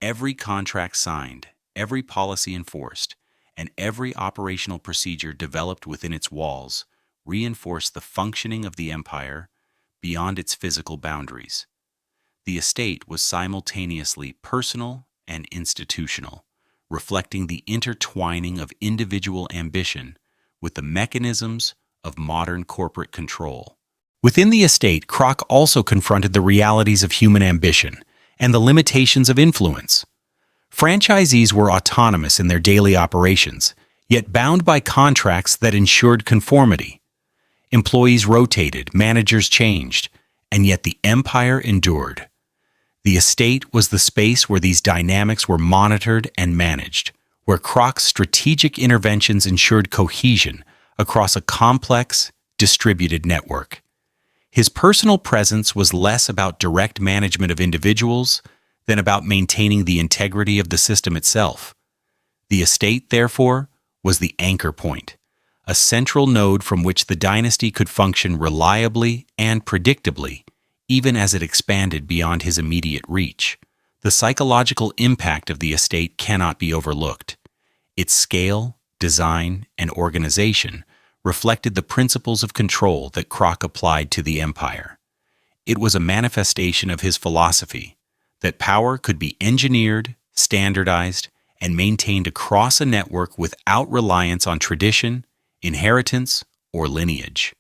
Every contract signed, every policy enforced, and every operational procedure developed within its walls reinforced the functioning of the empire beyond its physical boundaries. The estate was simultaneously personal and institutional, reflecting the intertwining of individual ambition with the mechanisms of modern corporate control. Within the estate, Kroc also confronted the realities of human ambition and the limitations of influence. Franchisees were autonomous in their daily operations, yet bound by contracts that ensured conformity. Employees rotated, managers changed, and yet the empire endured. The estate was the space where these dynamics were monitored and managed, where Kroc's strategic interventions ensured cohesion across a complex, distributed network. His personal presence was less about direct management of individuals than about maintaining the integrity of the system itself. The estate, therefore, was the anchor point, a central node from which the dynasty could function reliably and predictably, even as it expanded beyond his immediate reach. The psychological impact of the estate cannot be overlooked. Its scale, design, and organization reflected the principles of control that Kroc applied to the empire. It was a manifestation of his philosophy that power could be engineered, standardized, and maintained across a network without reliance on tradition, inheritance, or lineage.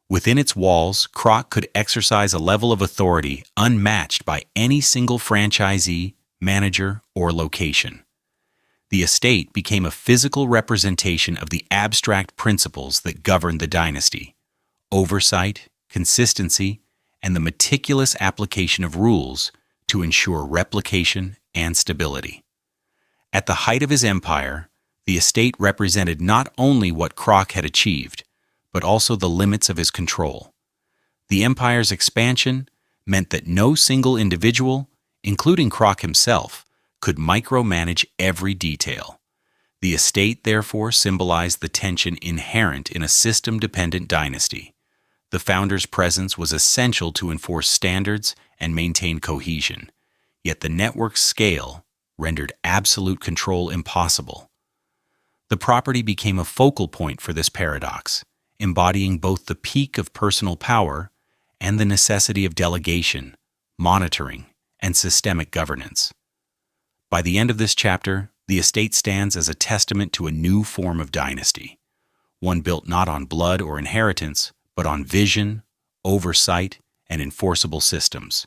Within its walls, Kroc could exercise a level of authority unmatched by any single franchisee, manager, or location. The estate became a physical representation of the abstract principles that governed the dynasty: oversight, consistency, and the meticulous application of rules to ensure replication and stability. At the height of his empire, the estate represented not only what Kroc had achieved, but also the limits of his control. The empire's expansion meant that no single individual, including Kroc himself, could micromanage every detail. The estate, therefore, symbolized the tension inherent in a system-dependent dynasty. The founder's presence was essential to enforce standards and maintain cohesion, yet the network's scale rendered absolute control impossible. The property became a focal point for this paradox, embodying both the peak of personal power and the necessity of delegation, monitoring, and systemic governance. By the end of this chapter, the estate stands as a testament to a new form of dynasty, one built not on blood or inheritance, but on vision, oversight, and enforceable systems.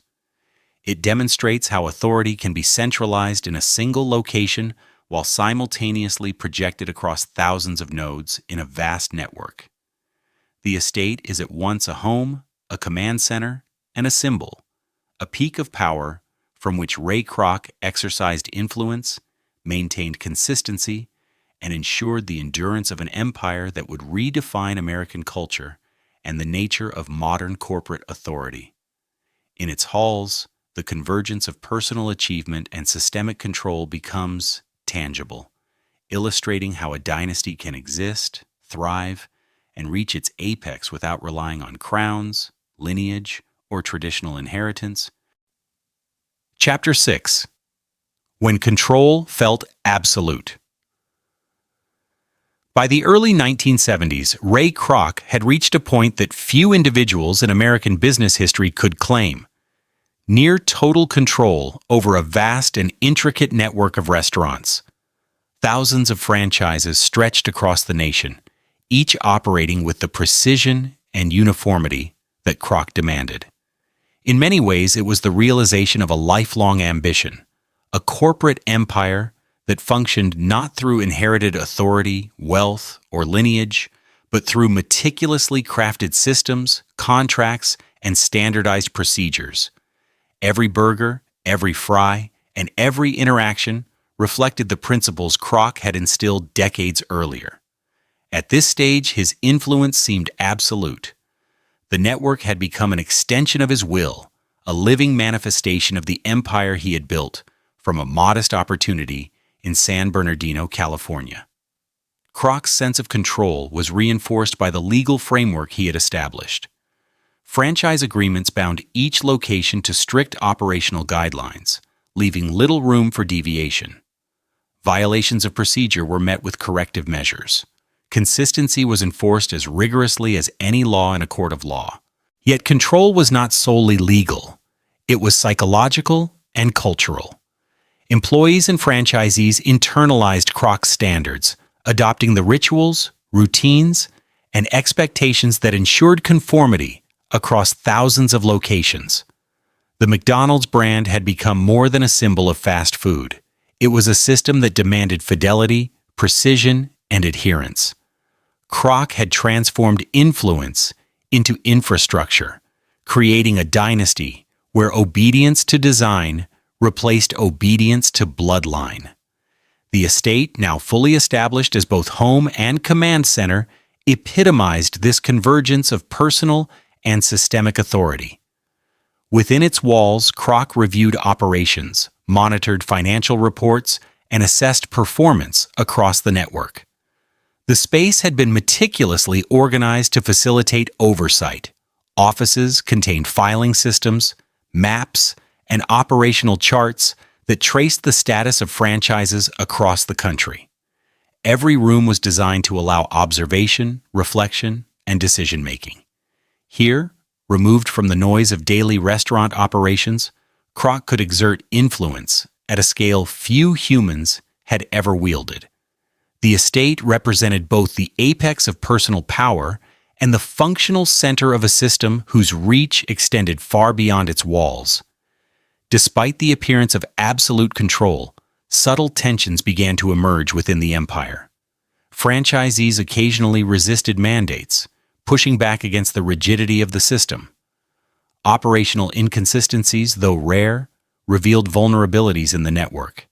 It demonstrates how authority can be centralized in a single location while simultaneously projected across thousands of nodes in a vast network. The estate is at once a home, a command center, and a symbol, a peak of power from which Ray Kroc exercised influence, maintained consistency, and ensured the endurance of an empire that would redefine American culture and the nature of modern corporate authority. In its halls, the convergence of personal achievement and systemic control becomes tangible, illustrating how a dynasty can exist, thrive, and reach its apex without relying on crowns, lineage, or traditional inheritance. Chapter 6. When Control Felt Absolute. By the early 1970s, Ray Kroc had reached a point that few individuals in American business history could claim: near total control over a vast and intricate network of restaurants. Thousands of franchises stretched across the nation, each operating with the precision and uniformity that Kroc demanded. In many ways, it was the realization of a lifelong ambition, a corporate empire that functioned not through inherited authority, wealth, or lineage, but through meticulously crafted systems, contracts, and standardized procedures. Every burger, every fry, and every interaction reflected the principles Kroc had instilled decades earlier. At this stage, his influence seemed absolute. The network had become an extension of his will, a living manifestation of the empire he had built from a modest opportunity in San Bernardino, California. Kroc's sense of control was reinforced by the legal framework he had established. Franchise agreements bound each location to strict operational guidelines, leaving little room for deviation. Violations of procedure were met with corrective measures. Consistency was enforced as rigorously as any law in a court of law. Yet control was not solely legal. It was psychological and cultural. Employees and franchisees internalized Kroc's standards, adopting the rituals, routines, and expectations that ensured conformity across thousands of locations. The McDonald's brand had become more than a symbol of fast food. It was a system that demanded fidelity, precision, and adherence. Kroc had transformed influence into infrastructure, creating a dynasty where obedience to design replaced obedience to bloodline. The estate, now fully established as both home and command center, epitomized this convergence of personal and systemic authority. Within its walls, Kroc reviewed operations, monitored financial reports, and assessed performance across the network. The space had been meticulously organized to facilitate oversight. Offices contained filing systems, maps, and operational charts that traced the status of franchises across the country. Every room was designed to allow observation, reflection, and decision-making. Here, removed from the noise of daily restaurant operations, Kroc could exert influence at a scale few humans had ever wielded. The estate represented both the apex of personal power and the functional center of a system whose reach extended far beyond its walls. Despite the appearance of absolute control, subtle tensions began to emerge within the empire. Franchisees occasionally resisted mandates, pushing back against the rigidity of the system. Operational inconsistencies, though rare, revealed vulnerabilities in the network.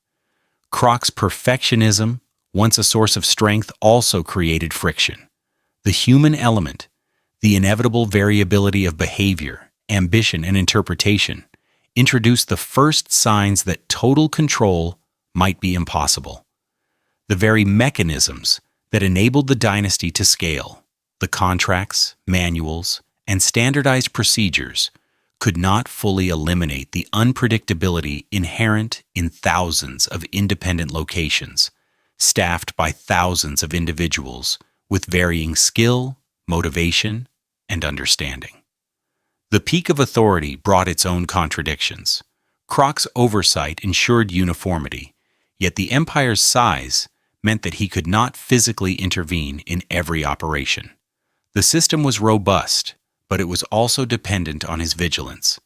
Kroc's perfectionism, once a source of strength, also created friction. The human element, the inevitable variability of behavior, ambition, and interpretation, introduced the first signs that total control might be impossible. The very mechanisms that enabled the dynasty to scale, the contracts, manuals, and standardized procedures, could not fully eliminate the unpredictability inherent in thousands of independent locations, staffed by thousands of individuals with varying skill, motivation, and understanding. The peak of authority brought its own contradictions. Kroc's oversight ensured uniformity, yet the empire's size meant that he could not physically intervene in every operation. The system was robust, but it was also dependent on his vigilance.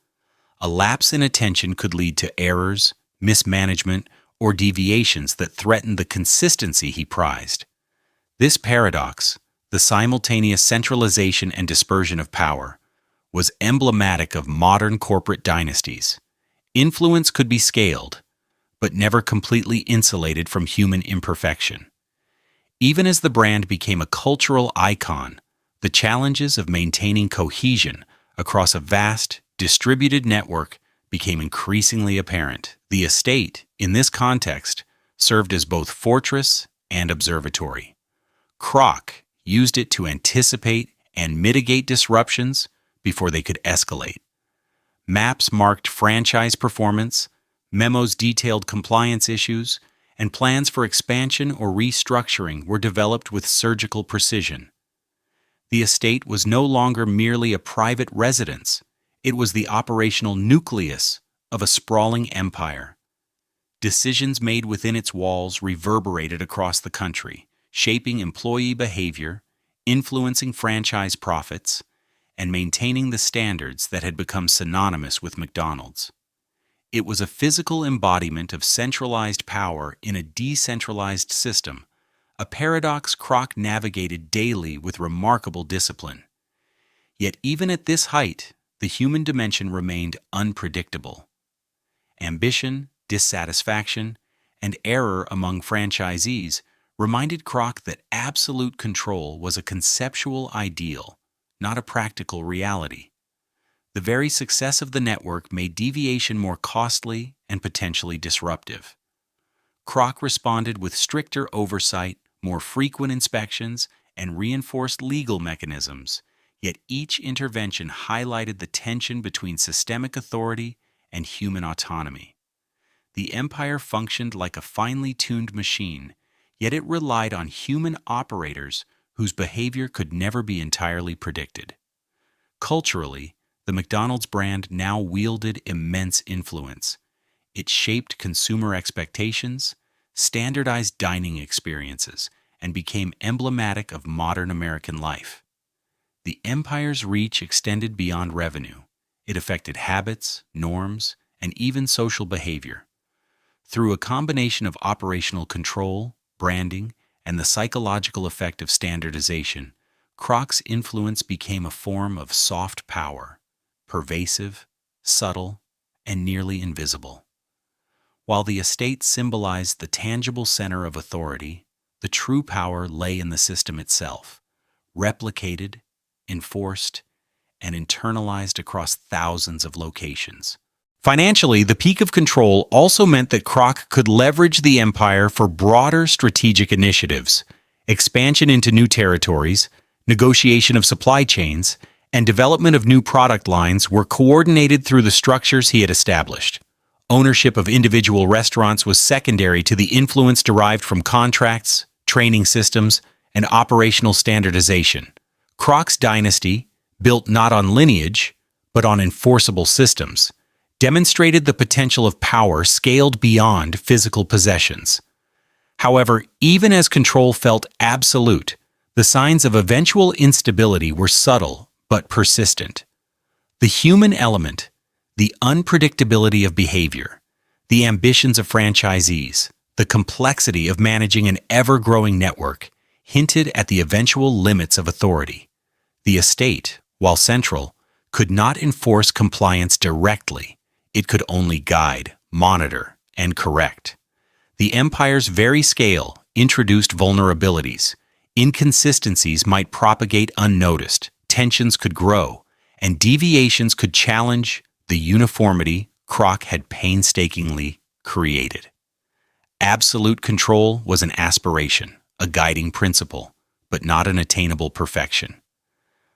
A lapse in attention could lead to errors, mismanagement, or deviations that threatened the consistency he prized. This paradox, the simultaneous centralization and dispersion of power, was emblematic of modern corporate dynasties. Influence could be scaled, but never completely insulated from human imperfection. Even as the brand became a cultural icon, the challenges of maintaining cohesion across a vast, distributed network became increasingly apparent. The estate, in this context, served as both fortress and observatory. Kroc used it to anticipate and mitigate disruptions before they could escalate. Maps marked franchise performance, memos detailed compliance issues, and plans for expansion or restructuring were developed with surgical precision. The estate was no longer merely a private residence. It was the operational nucleus of a sprawling empire. Decisions made within its walls reverberated across the country, shaping employee behavior, influencing franchise profits, and maintaining the standards that had become synonymous with McDonald's. It was a physical embodiment of centralized power in a decentralized system, a paradox Kroc navigated daily with remarkable discipline. Yet even at this height, the human dimension remained unpredictable. Ambition, dissatisfaction, and error among franchisees reminded Kroc that absolute control was a conceptual ideal, not a practical reality. The very success of the network made deviation more costly and potentially disruptive. Kroc responded with stricter oversight, more frequent inspections, and reinforced legal mechanisms, yet each intervention highlighted the tension between systemic authority and human autonomy. The empire functioned like a finely tuned machine, yet it relied on human operators whose behavior could never be entirely predicted. Culturally, the McDonald's brand now wielded immense influence. It shaped consumer expectations, standardized dining experiences, and became emblematic of modern American life. The empire's reach extended beyond revenue. It affected habits, norms, and even social behavior. Through a combination of operational control, branding, and the psychological effect of standardization, Kroc's influence became a form of soft power, pervasive, subtle, and nearly invisible. While the estate symbolized the tangible center of authority, the true power lay in the system itself, replicated, enforced, and internalized across thousands of locations. Financially, the peak of control also meant that Kroc could leverage the empire for broader strategic initiatives, expansion into new territories, negotiation of supply chains, and development of new product lines were coordinated through the structures he had established. Ownership of individual restaurants was secondary to the influence derived from contracts, training systems, and operational standardization. Kroc's dynasty, built not on lineage, but on enforceable systems, demonstrated the potential of power scaled beyond physical possessions. However, even as control felt absolute, the signs of eventual instability were subtle but persistent. The human element, the unpredictability of behavior, the ambitions of franchisees, the complexity of managing an ever-growing network hinted at the eventual limits of authority. The estate, while central, could not enforce compliance directly. It could only guide, monitor, and correct. The empire's very scale introduced vulnerabilities. Inconsistencies might propagate unnoticed, tensions could grow, and deviations could challenge the uniformity Kroc had painstakingly created. Absolute control was an aspiration, a guiding principle, but not an attainable perfection.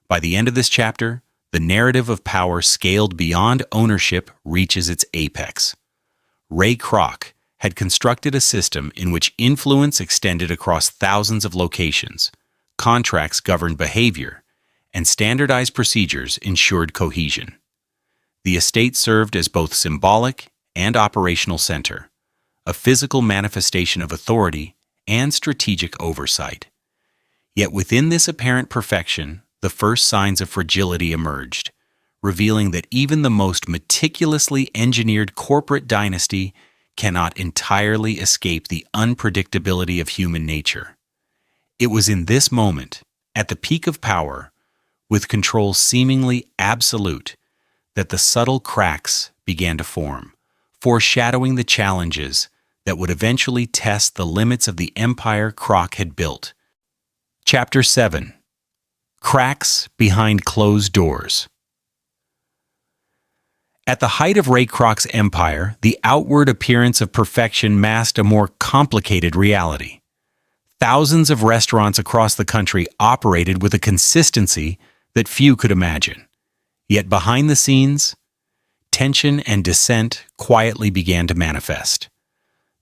By the end of this chapter, the narrative of power scaled beyond ownership reaches its apex. Ray Kroc had constructed a system in which influence extended across thousands of locations, contracts governed behavior, and standardized procedures ensured cohesion. The estate served as both symbolic and operational center, a physical manifestation of authority and strategic oversight. Yet within this apparent perfection, the first signs of fragility emerged, revealing that even the most meticulously engineered corporate dynasty cannot entirely escape the unpredictability of human nature. It was in this moment, at the peak of power, with control seemingly absolute, that the subtle cracks began to form, foreshadowing the challenges that would eventually test the limits of the empire Kroc had built. Chapter 7. Cracks behind closed doors. At the height of Ray Kroc's empire, the outward appearance of perfection masked a more complicated reality. Thousands of restaurants across the country operated with a consistency that few could imagine. Yet behind the scenes, tension and dissent quietly began to manifest.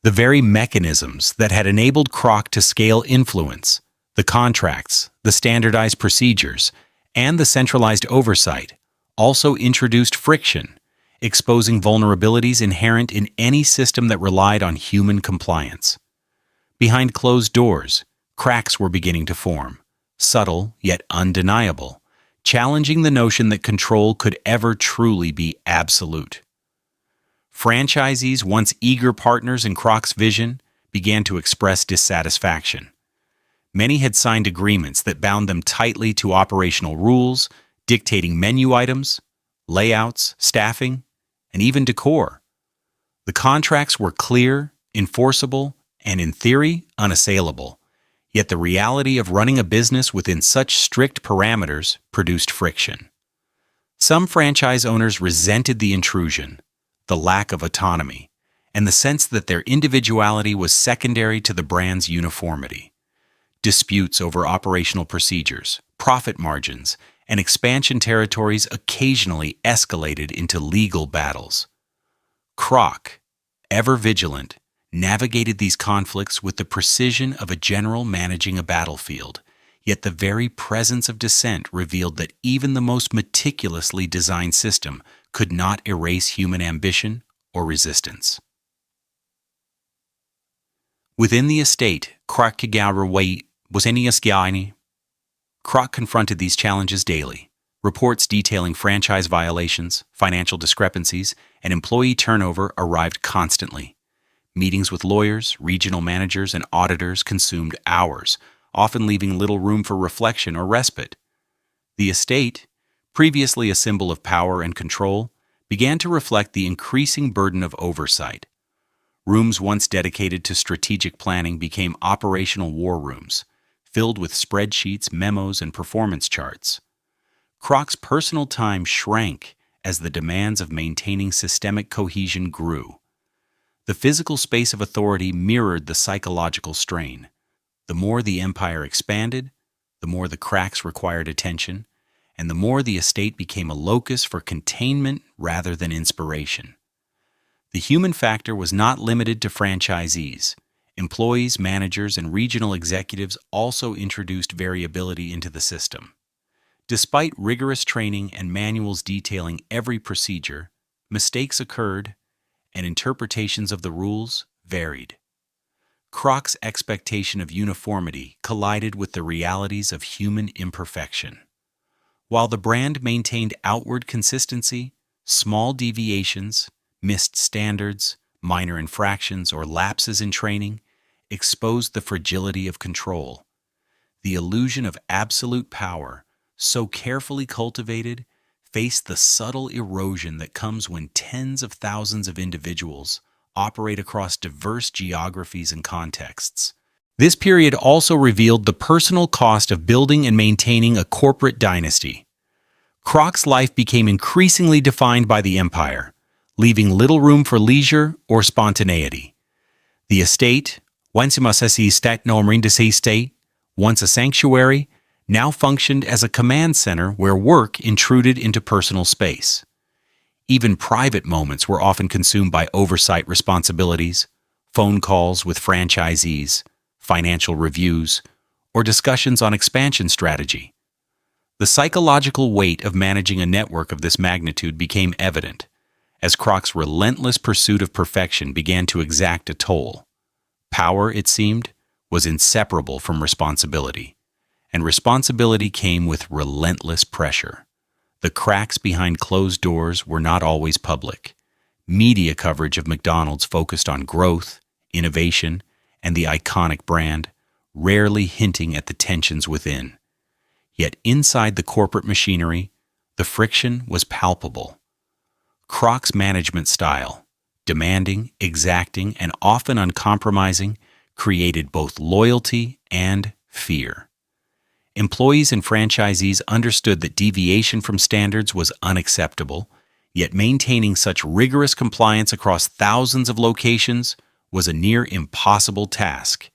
The very mechanisms that had enabled Kroc to scale influence, the contracts, the standardized procedures, and the centralized oversight, also introduced friction, exposing vulnerabilities inherent in any system that relied on human compliance. Behind closed doors, cracks were beginning to form, subtle yet undeniable, challenging the notion that control could ever truly be absolute. Franchisees, once eager partners in Kroc's vision, began to express dissatisfaction. Many had signed agreements that bound them tightly to operational rules, dictating menu items, layouts, staffing, and even decor. The contracts were clear, enforceable, and in theory, unassailable. Yet the reality of running a business within such strict parameters produced friction. Some franchise owners resented the intrusion, the lack of autonomy, and the sense that their individuality was secondary to the brand's uniformity. Disputes over operational procedures, profit margins, and expansion territories occasionally escalated into legal battles. Kroc, ever vigilant, navigated these conflicts with the precision of a general managing a battlefield, yet the very presence of dissent revealed that even the most meticulously designed system could not erase human ambition or resistance. Within the estate, Kroc confronted these challenges daily. Reports detailing franchise violations, financial discrepancies, and employee turnover arrived constantly. Meetings with lawyers, regional managers, and auditors consumed hours, often leaving little room for reflection or respite. The estate, previously a symbol of power and control, began to reflect the increasing burden of oversight. Rooms once dedicated to strategic planning became operational war rooms, filled with spreadsheets, memos, and performance charts. Kroc's personal time shrank as the demands of maintaining systemic cohesion grew. The physical space of authority mirrored the psychological strain. The more the empire expanded, the more the cracks required attention, and the more the estate became a locus for containment rather than inspiration. The human factor was not limited to franchisees. Employees, managers, and regional executives also introduced variability into the system. Despite rigorous training and manuals detailing every procedure, mistakes occurred, and interpretations of the rules varied. Kroc's expectation of uniformity collided with the realities of human imperfection. While the brand maintained outward consistency, small deviations, missed standards, minor infractions, or lapses in training exposed the fragility of control. The illusion of absolute power, so carefully cultivated, faced the subtle erosion that comes when tens of thousands of individuals operate across diverse geographies and contexts. This period also revealed the personal cost of building and maintaining a corporate dynasty. Kroc's life became increasingly defined by the empire, leaving little room for leisure or spontaneity. The estate, once a sanctuary, now functioned as a command center where work intruded into personal space. Even private moments were often consumed by oversight responsibilities, phone calls with franchisees, financial reviews, or discussions on expansion strategy. The psychological weight of managing a network of this magnitude became evident, as Kroc's relentless pursuit of perfection began to exact a toll. Power, it seemed, was inseparable from responsibility, and responsibility came with relentless pressure. The cracks behind closed doors were not always public. Media coverage of McDonald's focused on growth, innovation, and the iconic brand, rarely hinting at the tensions within. Yet inside the corporate machinery, the friction was palpable. Kroc's management style, demanding, exacting, and often uncompromising, created both loyalty and fear. Employees and franchisees understood that deviation from standards was unacceptable, yet maintaining such rigorous compliance across thousands of locations was a near impossible task.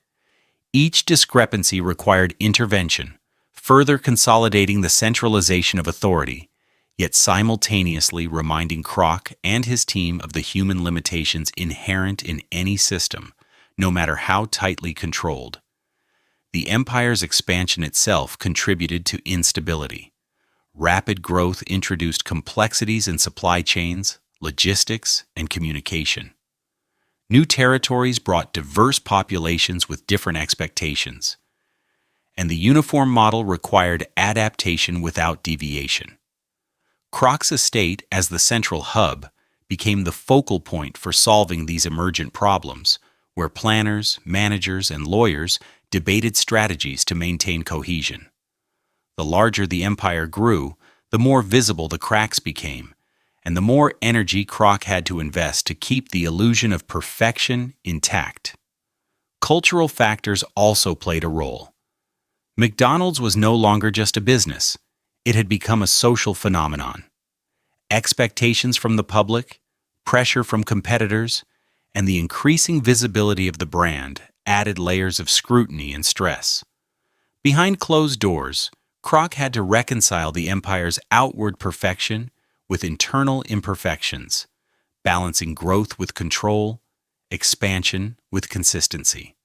Each discrepancy required intervention, further consolidating the centralization of authority, yet simultaneously reminding Kroc and his team of the human limitations inherent in any system, no matter how tightly controlled. The empire's expansion itself contributed to instability. Rapid growth introduced complexities in supply chains, logistics, and communication. New territories brought diverse populations with different expectations, and the uniform model required adaptation without deviation. Kroc's estate, as the central hub, became the focal point for solving these emergent problems, where planners, managers, and lawyers debated strategies to maintain cohesion. The larger the empire grew, the more visible the cracks became, and the more energy Kroc had to invest to keep the illusion of perfection intact. Cultural factors also played a role. McDonald's was no longer just a business. It had become a social phenomenon. Expectations from the public, pressure from competitors, and the increasing visibility of the brand added layers of scrutiny and stress. Behind closed doors, Kroc had to reconcile the empire's outward perfection with internal imperfections, balancing growth with control, expansion with consistency.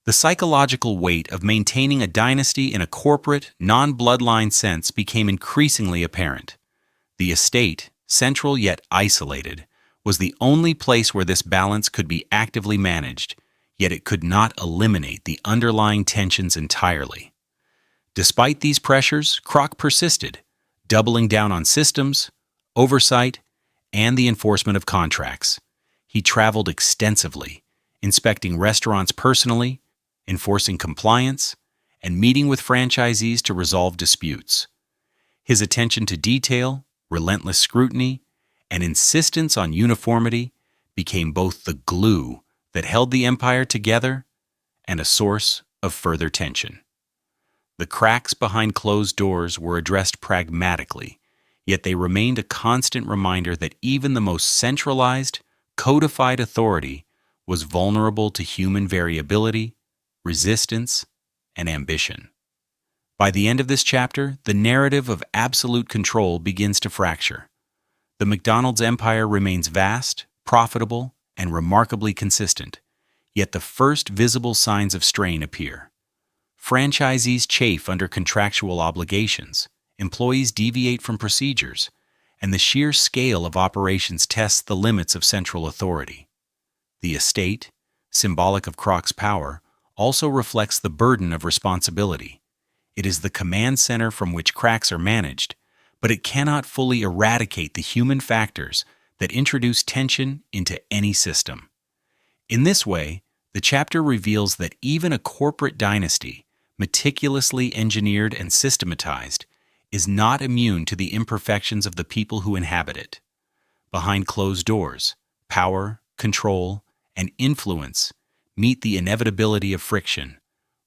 The psychological weight of maintaining a dynasty in a corporate, non-bloodline sense became increasingly apparent. The estate, central yet isolated, was the only place where this balance could be actively managed, yet it could not eliminate the underlying tensions entirely. Despite these pressures, Kroc persisted, doubling down on systems, oversight, and the enforcement of contracts. He traveled extensively, inspecting restaurants personally, enforcing compliance, and meeting with franchisees to resolve disputes. His attention to detail, relentless scrutiny, and insistence on uniformity became both the glue that held the empire together and a source of further tension. The cracks behind closed doors were addressed pragmatically, yet they remained a constant reminder that even the most centralized, codified authority was vulnerable to human variability, resistance, and ambition. By the end of this chapter, the narrative of absolute control begins to fracture. The McDonald's empire remains vast, profitable, and remarkably consistent, yet the first visible signs of strain appear. Franchisees chafe under contractual obligations, employees deviate from procedures, and the sheer scale of operations tests the limits of central authority. The estate, symbolic of Kroc's power, also reflects the burden of responsibility. It is the command center from which cracks are managed, but it cannot fully eradicate the human factors that introduce tension into any system. In this way, the chapter reveals that even a corporate dynasty, meticulously engineered and systematized, is not immune to the imperfections of the people who inhabit it. Behind closed doors, power, control, and influence meet the inevitability of friction,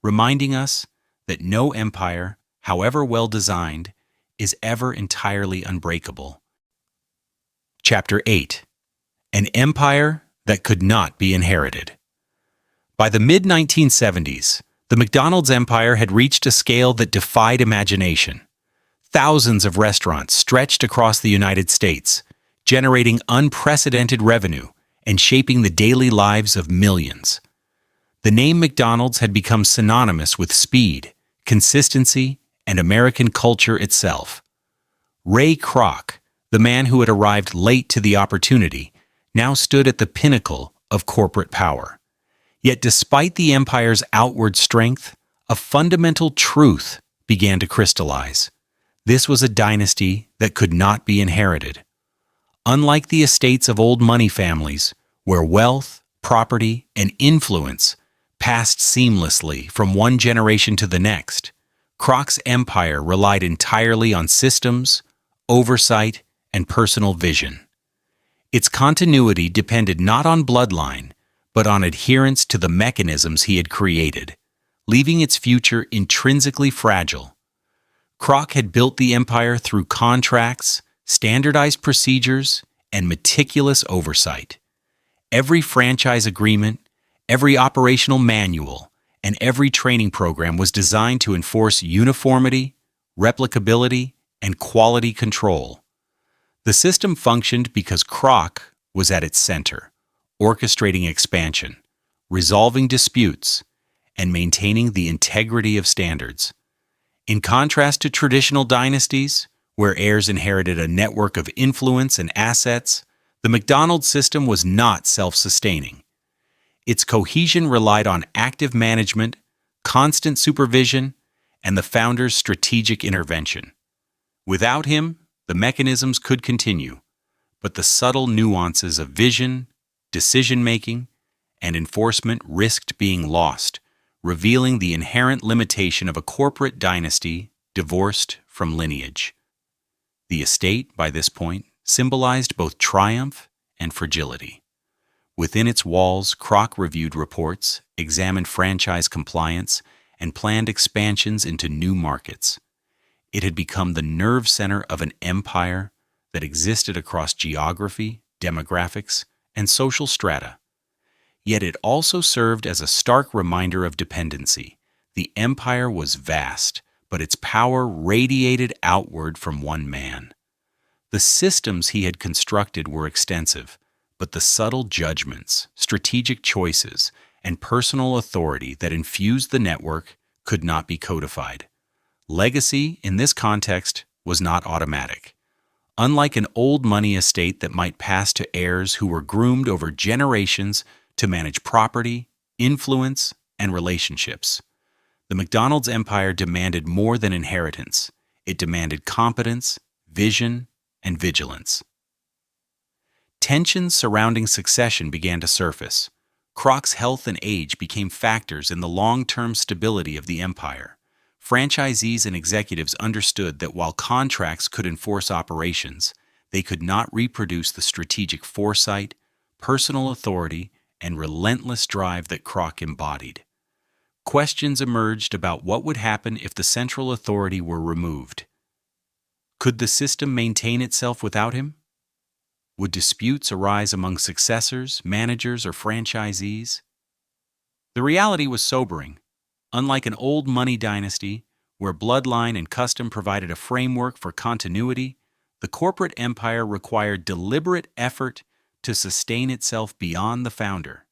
reminding us that no empire, however well designed, is ever entirely unbreakable. Chapter 8. An Empire That Could Not Be Inherited. By the mid-1970s, the McDonald's empire had reached a scale that defied imagination. Thousands of restaurants stretched across the United States, generating unprecedented revenue and shaping the daily lives of millions. The name McDonald's had become synonymous with speed, consistency, and American culture itself. Ray Kroc, the man who had arrived late to the opportunity, now stood at the pinnacle of corporate power. Yet despite the empire's outward strength, a fundamental truth began to crystallize. This was a dynasty that could not be inherited. Unlike the estates of old money families, where wealth, property, and influence passed seamlessly from one generation to the next, Kroc's empire relied entirely on systems, oversight, and personal vision. Its continuity depended not on bloodline, but on adherence to the mechanisms he had created, leaving its future intrinsically fragile. Kroc had built the empire through contracts, standardized procedures, and meticulous oversight. Every franchise agreement, every operational manual, and every training program was designed to enforce uniformity, replicability, and quality control. The system functioned because Kroc was at its center, orchestrating expansion, resolving disputes, and maintaining the integrity of standards. In contrast to traditional dynasties, where heirs inherited a network of influence and assets, the McDonald's system was not self-sustaining. Its cohesion relied on active management, constant supervision, and the founder's strategic intervention. Without him, the mechanisms could continue, but the subtle nuances of vision, decision-making, and enforcement risked being lost, revealing the inherent limitation of a corporate dynasty divorced from lineage. The estate, by this point, symbolized both triumph and fragility. Within its walls, Kroc reviewed reports, examined franchise compliance, and planned expansions into new markets. It had become the nerve center of an empire that existed across geography, demographics, and social strata. Yet it also served as a stark reminder of dependency. The empire was vast, but its power radiated outward from one man. The systems he had constructed were extensive, but the subtle judgments, strategic choices, and personal authority that infused the network could not be codified. Legacy, in this context, was not automatic. Unlike an old money estate that might pass to heirs who were groomed over generations to manage property, influence, and relationships, the McDonald's empire demanded more than inheritance. It demanded competence, vision, and vigilance. Tensions surrounding succession began to surface. Kroc's health and age became factors in the long-term stability of the empire. Franchisees and executives understood that while contracts could enforce operations, they could not reproduce the strategic foresight, personal authority, and relentless drive that Kroc embodied. Questions emerged about what would happen if the central authority were removed. Could the system maintain itself without him? Would disputes arise among successors, managers, or franchisees? The reality was sobering. Unlike an old money dynasty, where bloodline and custom provided a framework for continuity, the corporate empire required deliberate effort to sustain itself beyond the founder.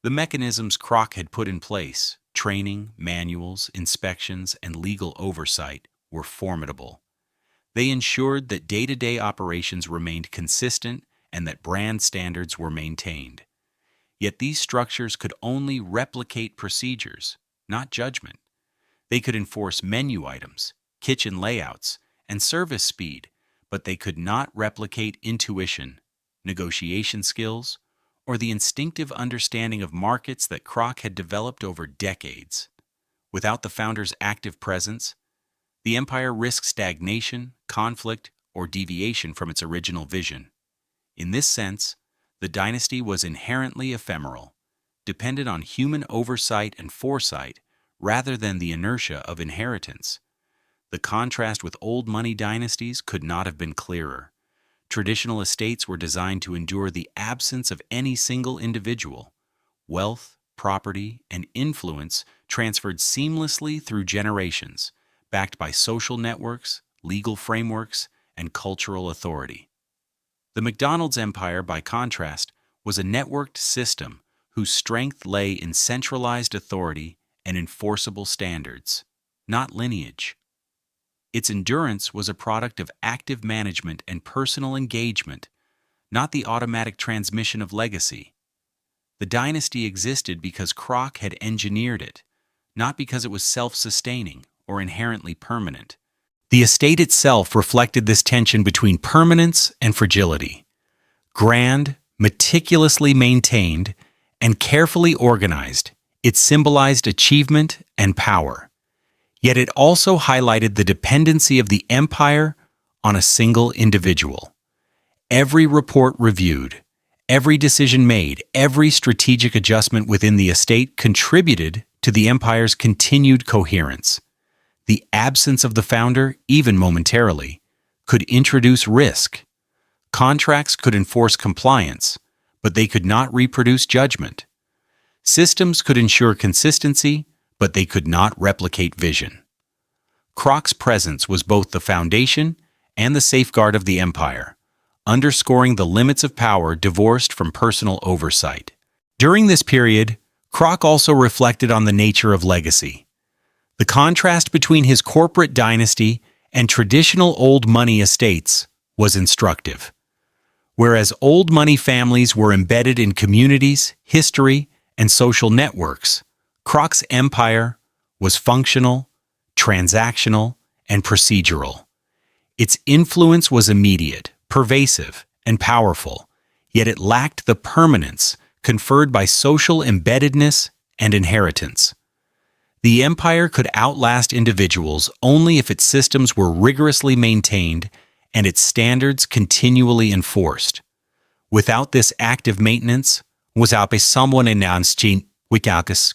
The mechanisms Kroc had put in place, training, manuals, inspections, and legal oversight, were formidable. They ensured that day-to-day operations remained consistent and that brand standards were maintained. Yet these structures could only replicate procedures, not judgment. They could enforce menu items, kitchen layouts, and service speed, but they could not replicate intuition, negotiation skills, or the instinctive understanding of markets that Kroc had developed over decades. Without the founder's active presence, the empire risked stagnation, conflict, or deviation from its original vision. In this sense, the dynasty was inherently ephemeral, dependent on human oversight and foresight rather than the inertia of inheritance. The contrast with old money dynasties could not have been clearer. Traditional estates were designed to endure the absence of any single individual. Wealth, property, and influence transferred seamlessly through generations, backed by social networks, legal frameworks, and cultural authority. The McDonald's empire, by contrast, was a networked system whose strength lay in centralized authority and enforceable standards, not lineage. Its endurance was a product of active management and personal engagement, not the automatic transmission of legacy. The dynasty existed because Kroc had engineered it, not because it was self-sustaining or inherently permanent. The estate itself reflected this tension between permanence and fragility. Grand, meticulously maintained, and carefully organized, it symbolized achievement and power. Yet it also highlighted the dependency of the empire on a single individual. Every report reviewed, every decision made, every strategic adjustment within the estate contributed to the empire's continued coherence. The absence of the founder, even momentarily, could introduce risk. Contracts could enforce compliance, but they could not reproduce judgment. Systems could ensure consistency, but they could not replicate vision. Kroc's presence was both the foundation and the safeguard of the empire, underscoring the limits of power divorced from personal oversight. During this period, Kroc also reflected on the nature of legacy. The contrast between his corporate dynasty and traditional old money estates was instructive. Whereas old money families were embedded in communities, history, and social networks, Kroc's empire was functional, transactional, and procedural. Its influence was immediate, pervasive, and powerful, yet it lacked the permanence conferred by social embeddedness and inheritance. The empire could outlast individuals only if its systems were rigorously maintained and its standards continually enforced. Without this active maintenance,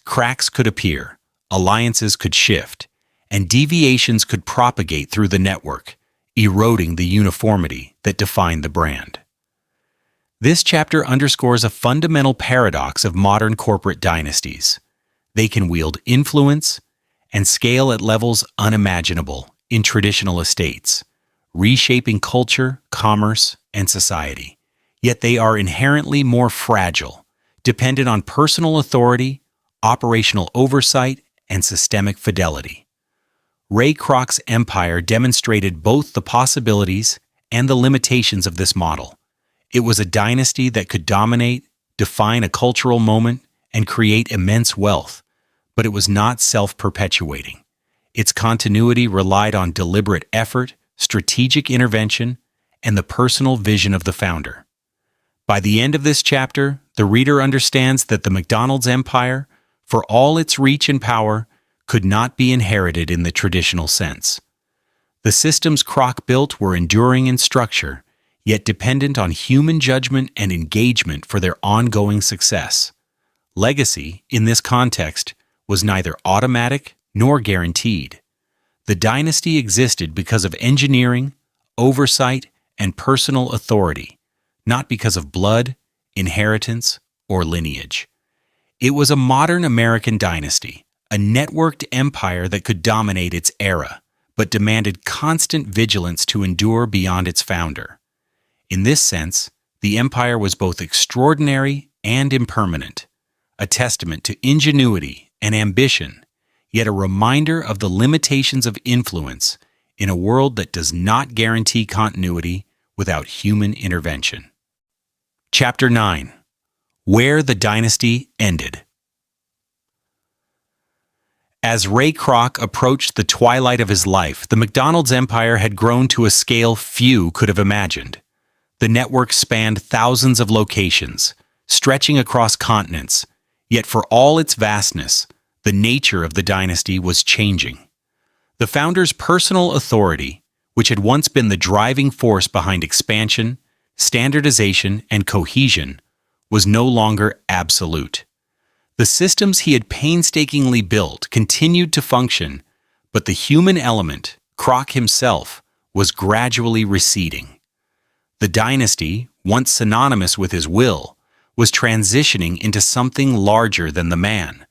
cracks could appear, alliances could shift, and deviations could propagate through the network, eroding the uniformity that defined the brand. This chapter underscores a fundamental paradox of modern corporate dynasties. They can wield influence and scale at levels unimaginable in traditional estates, reshaping culture, commerce, and society. Yet they are inherently more fragile, dependent on personal authority, operational oversight, and systemic fidelity. Ray Kroc's empire demonstrated both the possibilities and the limitations of this model. It was a dynasty that could dominate, define a cultural moment, and create immense wealth, but it was not self-perpetuating. Its continuity relied on deliberate effort, strategic intervention, and the personal vision of the founder. By the end of this chapter, the reader understands that the McDonald's empire, for all its reach and power, could not be inherited in the traditional sense. The systems Kroc built were enduring in structure, yet dependent on human judgment and engagement for their ongoing success. Legacy, in this context, was neither automatic nor guaranteed. The dynasty existed because of engineering, oversight, and personal authority, not because of blood, inheritance, or lineage. It was a modern American dynasty, a networked empire that could dominate its era, but demanded constant vigilance to endure beyond its founder. In this sense, the empire was both extraordinary and impermanent, a testament to ingenuity and ambition, yet a reminder of the limitations of influence in a world that does not guarantee continuity without human intervention. Chapter 9. Where the Dynasty Ended. As Ray Kroc approached the twilight of his life, the McDonald's empire had grown to a scale few could have imagined. The network spanned thousands of locations, stretching across continents, yet for all its vastness, the nature of the dynasty was changing. The founder's personal authority, which had once been the driving force behind expansion, standardization, and cohesion, was no longer absolute. The systems he had painstakingly built continued to function, but the human element, Kroc himself, was gradually receding. The dynasty, once synonymous with his will, was transitioning into something larger than the man,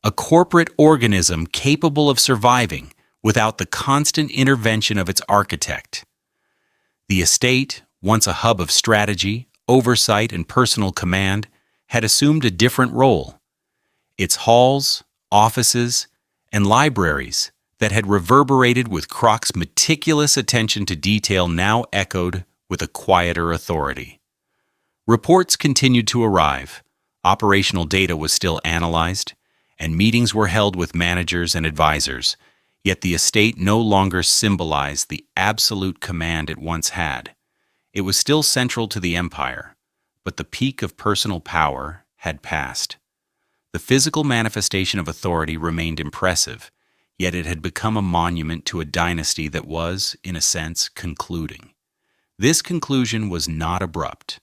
a corporate organism capable of surviving without the constant intervention of its architect. The estate, once a hub of strategy, oversight, and personal command, had assumed a different role. Its halls, offices, and libraries that had reverberated with Kroc's meticulous attention to detail now echoed with a quieter authority. Reports continued to arrive, operational data was still analyzed, and meetings were held with managers and advisors, yet the estate no longer symbolized the absolute command it once had. It was still central to the empire, but the peak of personal power had passed. The physical manifestation of authority remained impressive, yet it had become a monument to a dynasty that was, in a sense, concluding. This conclusion was not abrupt.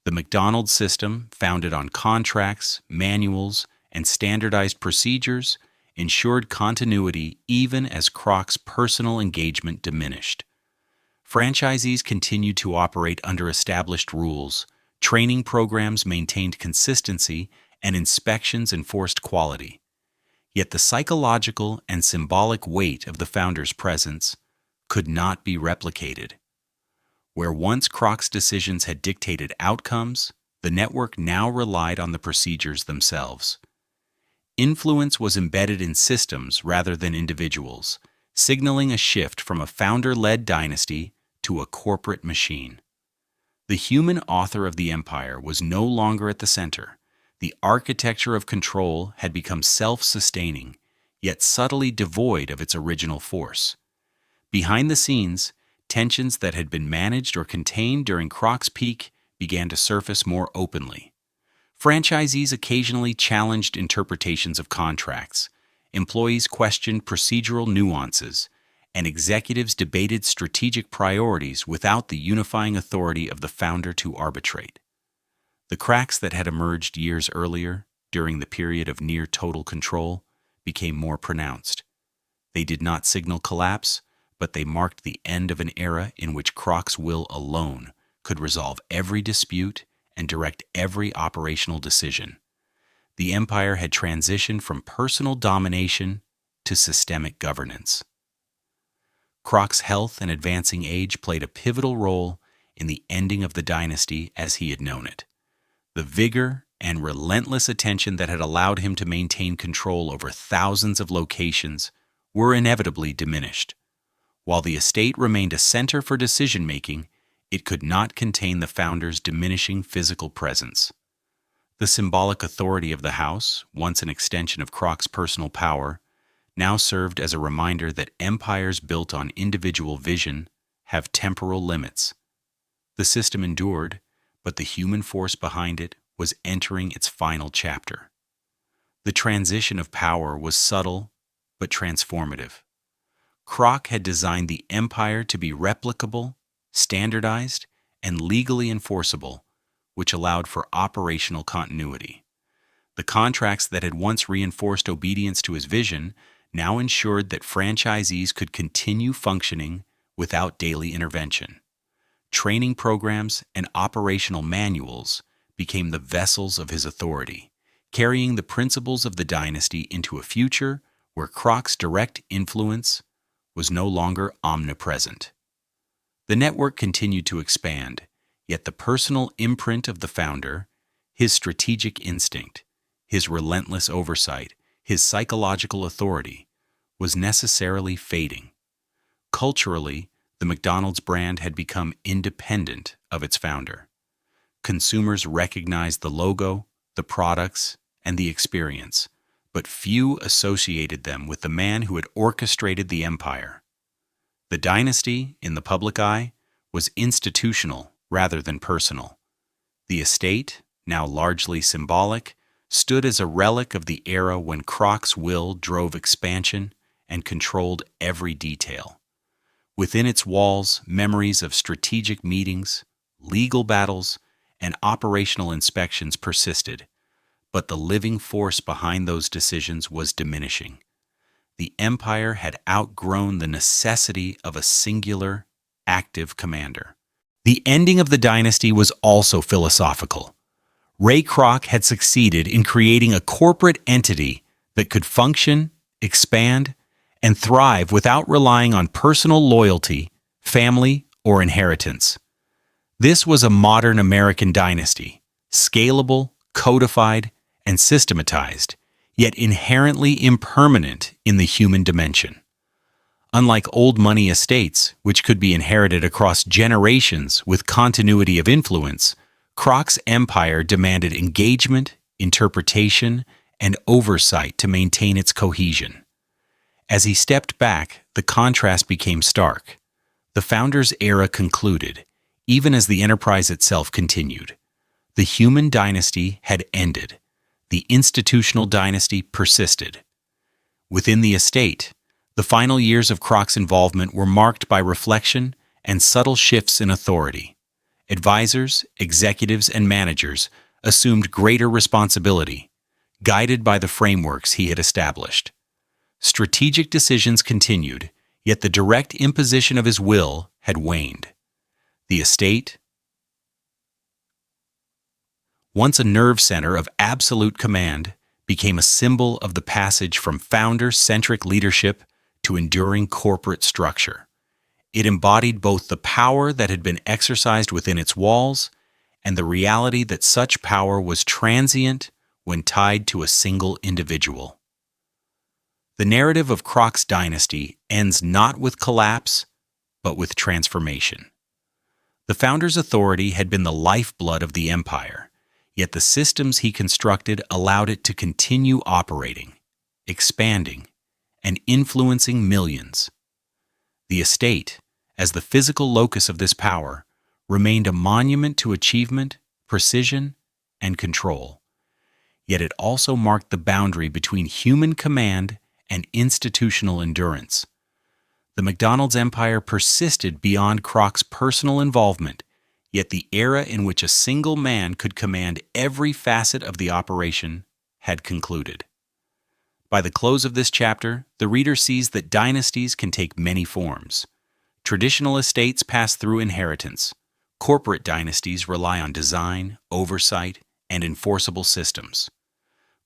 The McDonald system, founded on contracts, manuals, and standardized procedures, ensured continuity even as Kroc's personal engagement diminished. Franchisees continued to operate under established rules, training programs maintained consistency, and inspections enforced quality. Yet the psychological and symbolic weight of the founder's presence could not be replicated. Where once Kroc's decisions had dictated outcomes, the network now relied on the procedures themselves. Influence was embedded in systems rather than individuals, signaling a shift from a founder-led dynasty to a corporate machine. The human author of the empire was no longer at the center. The architecture of control had become self-sustaining, yet subtly devoid of its original force. Behind the scenes, tensions that had been managed or contained during Kroc's peak began to surface more openly. Franchisees occasionally challenged interpretations of contracts, employees questioned procedural nuances, and executives debated strategic priorities without the unifying authority of the founder to arbitrate. The cracks that had emerged years earlier, during the period of near total control, became more pronounced. They did not signal collapse, but they marked the end of an era in which Kroc's will alone could resolve every dispute and direct every operational decision. The empire had transitioned from personal domination to systemic governance. Kroc's health and advancing age played a pivotal role in the ending of the dynasty as he had known it. The vigor and relentless attention that had allowed him to maintain control over thousands of locations were inevitably diminished. While the estate remained a center for decision-making, it could not contain the founder's diminishing physical presence. The symbolic authority of the house, once an extension of Kroc's personal power, now served as a reminder that empires built on individual vision have temporal limits. The system endured, but the human force behind it was entering its final chapter. The transition of power was subtle but transformative. Kroc had designed the empire to be replicable, standardized, and legally enforceable, which allowed for operational continuity. The contracts that had once reinforced obedience to his vision now ensured that franchisees could continue functioning without daily intervention. Training programs and operational manuals became the vessels of his authority, carrying the principles of the dynasty into a future where Kroc's direct influence was no longer omnipresent. The network continued to expand, yet the personal imprint of the founder, his strategic instinct, his relentless oversight, his psychological authority, was necessarily fading. Culturally, the McDonald's brand had become independent of its founder. Consumers recognized the logo, the products, and the experience, but few associated them with the man who had orchestrated the empire. The dynasty, in the public eye, was institutional rather than personal. The estate, now largely symbolic, stood as a relic of the era when Kroc's will drove expansion and controlled every detail. Within its walls, memories of strategic meetings, legal battles, and operational inspections persisted, but the living force behind those decisions was diminishing. The empire had outgrown the necessity of a singular, active commander. The ending of the dynasty was also philosophical. Ray Kroc had succeeded in creating a corporate entity that could function, expand, and thrive without relying on personal loyalty, family, or inheritance. This was a modern American dynasty, scalable, codified, and systematized, yet inherently impermanent in the human dimension. Unlike old money estates, which could be inherited across generations with continuity of influence, Kroc's empire demanded engagement, interpretation, and oversight to maintain its cohesion. As he stepped back, the contrast became stark. The founder's era concluded, even as the enterprise itself continued. The human dynasty had ended. The institutional dynasty persisted. Within the estate, the final years of Kroc's involvement were marked by reflection and subtle shifts in authority. Advisors, executives, and managers assumed greater responsibility, guided by the frameworks he had established. Strategic decisions continued, yet the direct imposition of his will had waned. The estate, once a nerve center of absolute command, became a symbol of the passage from founder-centric leadership to enduring corporate structure. It embodied both the power that had been exercised within its walls and the reality that such power was transient when tied to a single individual. The narrative of Kroc's dynasty ends not with collapse, but with transformation. The founder's authority had been the lifeblood of the empire, yet the systems he constructed allowed it to continue operating, expanding, and influencing millions. The estate, as the physical locus of this power, remained a monument to achievement, precision, and control. Yet it also marked the boundary between human command and institutional endurance. The McDonald's empire persisted beyond Kroc's personal involvement, yet the era in which a single man could command every facet of the operation had concluded. By the close of this chapter, the reader sees that dynasties can take many forms. Traditional estates pass through inheritance. Corporate dynasties rely on design, oversight, and enforceable systems.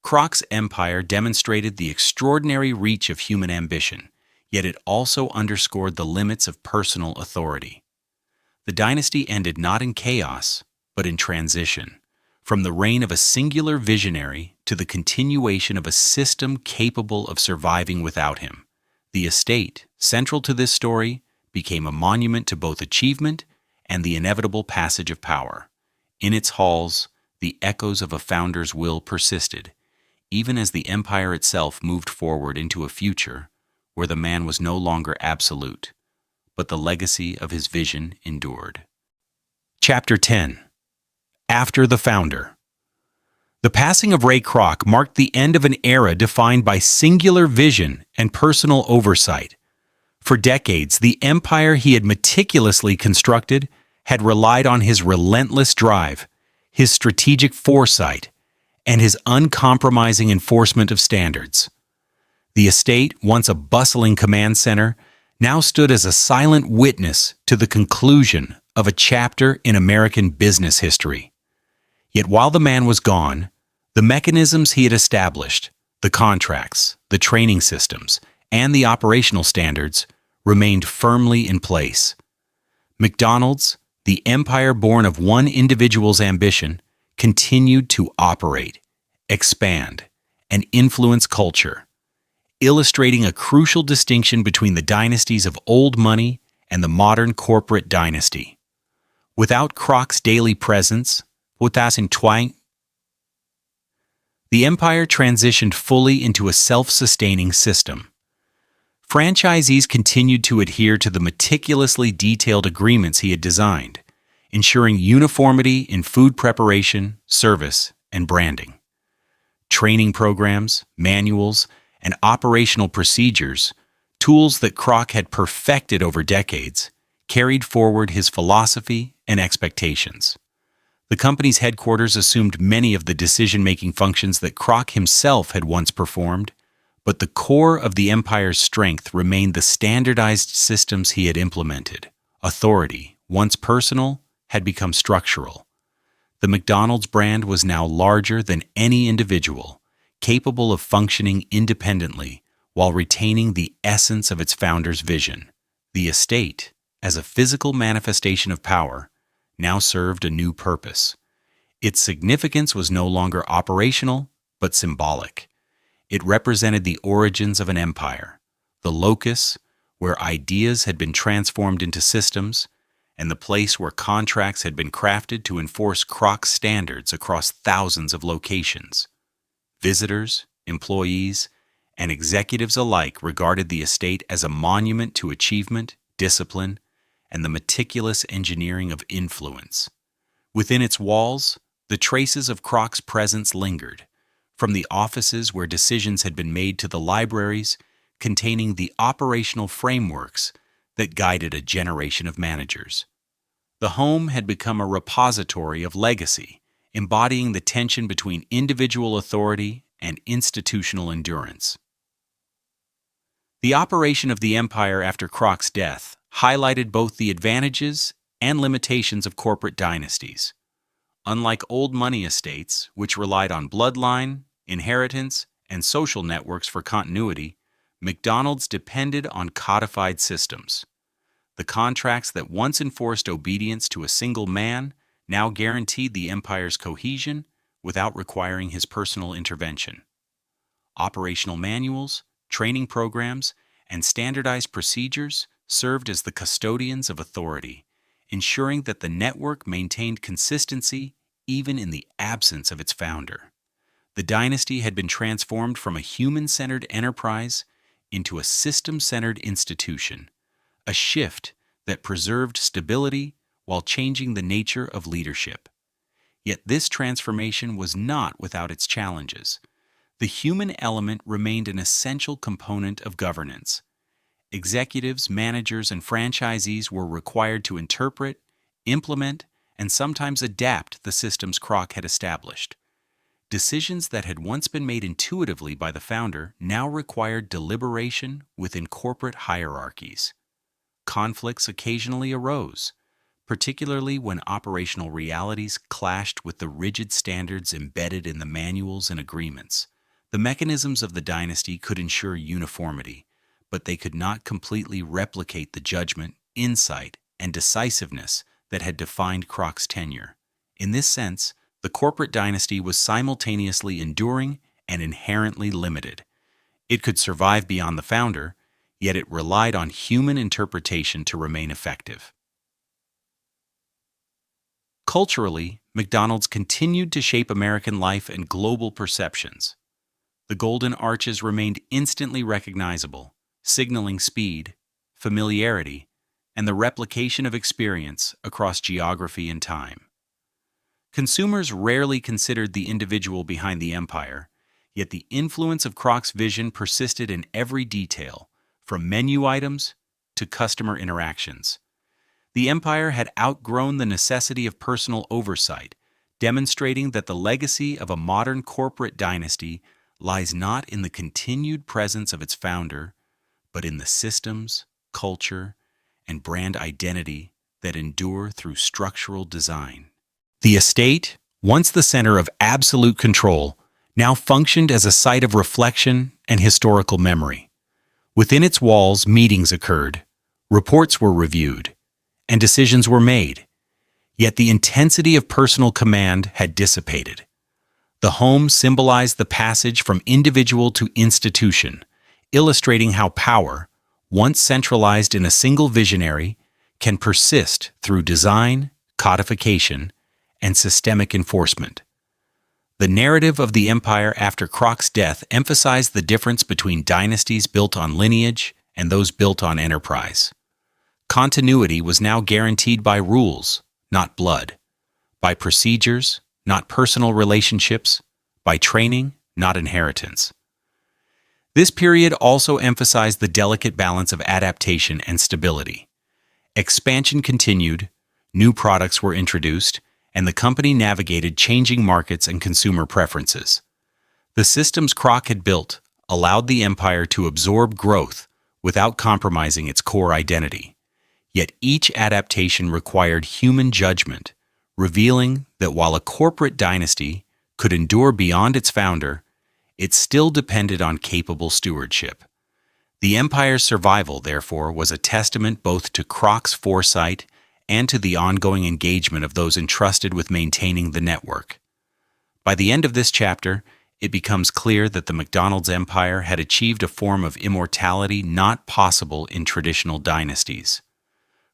Kroc's empire demonstrated the extraordinary reach of human ambition, yet it also underscored the limits of personal authority. The dynasty ended not in chaos, but in transition, from the reign of a singular visionary to the continuation of a system capable of surviving without him. The estate, central to this story, became a monument to both achievement and the inevitable passage of power. In its halls, the echoes of a founder's will persisted, even as the empire itself moved forward into a future where the man was no longer absolute, but the legacy of his vision endured. Chapter 10. after the founder. The passing of Ray Kroc marked the end of an era defined by singular vision and personal oversight. For decades, the empire he had meticulously constructed had relied on his relentless drive, his strategic foresight, and his uncompromising enforcement of standards. The estate, once a bustling command center, now stood as a silent witness to the conclusion of a chapter in American business history. Yet while the man was gone, the mechanisms he had established, the contracts, the training systems, and the operational standards remained firmly in place. McDonald's, the empire born of one individual's ambition, continued to operate, expand, and influence culture, illustrating a crucial distinction between the dynasties of old money and the modern corporate dynasty. Without Kroc's daily presence, the empire transitioned fully into a self-sustaining system. Franchisees continued to adhere to the meticulously detailed agreements he had designed, ensuring uniformity in food preparation, service, and branding. Training programs, manuals, and operational procedures, tools that Kroc had perfected over decades, carried forward his philosophy and expectations. The company's headquarters assumed many of the decision-making functions that Kroc himself had once performed, but the core of the empire's strength remained the standardized systems he had implemented. Authority, once personal, had become structural. The McDonald's brand was now larger than any individual, capable of functioning independently while retaining the essence of its founder's vision. The estate, as a physical manifestation of power, now served a new purpose. Its significance was no longer operational, but symbolic. It represented the origins of an empire, the locus where ideas had been transformed into systems, and the place where contracts had been crafted to enforce Kroc's standards across thousands of locations. Visitors, employees, and executives alike regarded the estate as a monument to achievement, discipline, and the meticulous engineering of influence. Within its walls, the traces of Kroc's presence lingered, from the offices where decisions had been made to the libraries containing the operational frameworks that guided a generation of managers. The home had become a repository of legacy, embodying the tension between individual authority and institutional endurance. The operation of the empire after Kroc's death highlighted both the advantages and limitations of corporate dynasties. Unlike old money estates, which relied on bloodline, inheritance, and social networks for continuity, McDonald's depended on codified systems. The contracts that once enforced obedience to a single man now guaranteed the empire's cohesion without requiring his personal intervention. Operational manuals, training programs, and standardized procedures served as the custodians of authority, ensuring that the network maintained consistency even in the absence of its founder. The dynasty had been transformed from a human-centered enterprise into a system-centered institution, a shift that preserved stability while changing the nature of leadership. Yet this transformation was not without its challenges. The human element remained an essential component of governance. Executives, managers, and franchisees were required to interpret, implement, and sometimes adapt the systems Kroc had established. Decisions that had once been made intuitively by the founder now required deliberation within corporate hierarchies. Conflicts occasionally arose, particularly when operational realities clashed with the rigid standards embedded in the manuals and agreements. The mechanisms of the dynasty could ensure uniformity, but they could not completely replicate the judgment, insight, and decisiveness that had defined Kroc's tenure. In this sense, the corporate dynasty was simultaneously enduring and inherently limited. It could survive beyond the founder, yet it relied on human interpretation to remain effective. Culturally, McDonald's continued to shape American life and global perceptions. The golden arches remained instantly recognizable, signaling speed, familiarity, and the replication of experience across geography and time. Consumers rarely considered the individual behind the empire, yet the influence of Kroc's vision persisted in every detail, from menu items to customer interactions. The empire had outgrown the necessity of personal oversight, demonstrating that the legacy of a modern corporate dynasty lies not in the continued presence of its founder, but in the systems, culture, and brand identity that endure through structural design. The estate, once the center of absolute control, now functioned as a site of reflection and historical memory. Within its walls, meetings occurred, reports were reviewed, and decisions were made. Yet the intensity of personal command had dissipated. The home symbolized the passage from individual to institution, illustrating how power, once centralized in a single visionary, can persist through design, codification, and systemic enforcement. The narrative of the empire after Kroc's death emphasized the difference between dynasties built on lineage and those built on enterprise. Continuity was now guaranteed by rules, not blood, by procedures, not personal relationships, by training, not inheritance. This period also emphasized the delicate balance of adaptation and stability. Expansion continued, new products were introduced, and the company navigated changing markets and consumer preferences. The systems Kroc had built allowed the empire to absorb growth without compromising its core identity. Yet each adaptation required human judgment, revealing that while a corporate dynasty could endure beyond its founder, it still depended on capable stewardship. The empire's survival, therefore, was a testament both to Kroc's foresight and to the ongoing engagement of those entrusted with maintaining the network. By the end of this chapter, it becomes clear that the McDonald's empire had achieved a form of immortality not possible in traditional dynasties.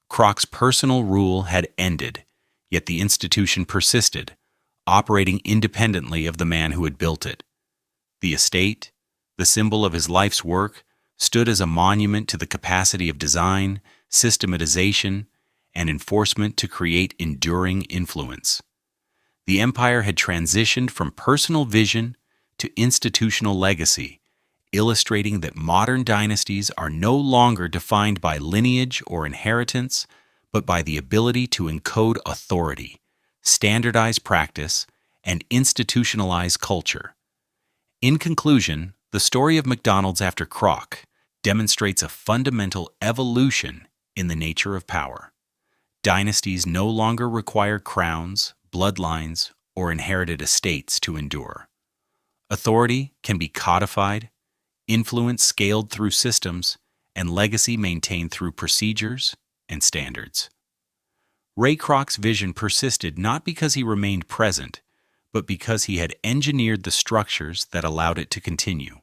Kroc's personal rule had ended, yet the institution persisted, operating independently of the man who had built it. The estate, the symbol of his life's work, stood as a monument to the capacity of design, systematization, and enforcement to create enduring influence. The empire had transitioned from personal vision to institutional legacy, illustrating that modern dynasties are no longer defined by lineage or inheritance, but by the ability to encode authority, standardize practice, and institutionalize culture. In conclusion, the story of McDonald's after Kroc demonstrates a fundamental evolution in the nature of power. Dynasties no longer require crowns, bloodlines, or inherited estates to endure. Authority can be codified, influence scaled through systems, and legacy maintained through procedures and standards. Ray Kroc's vision persisted not because he remained present, but because he had engineered the structures that allowed it to continue.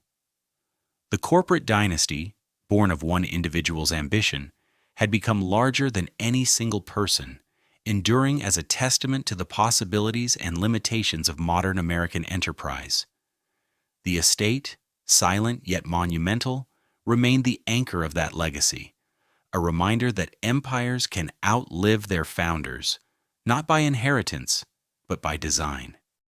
The corporate dynasty, born of one individual's ambition, had become larger than any single person, enduring as a testament to the possibilities and limitations of modern American enterprise. The estate, silent yet monumental, remained the anchor of that legacy, a reminder that empires can outlive their founders, not by inheritance, but by design.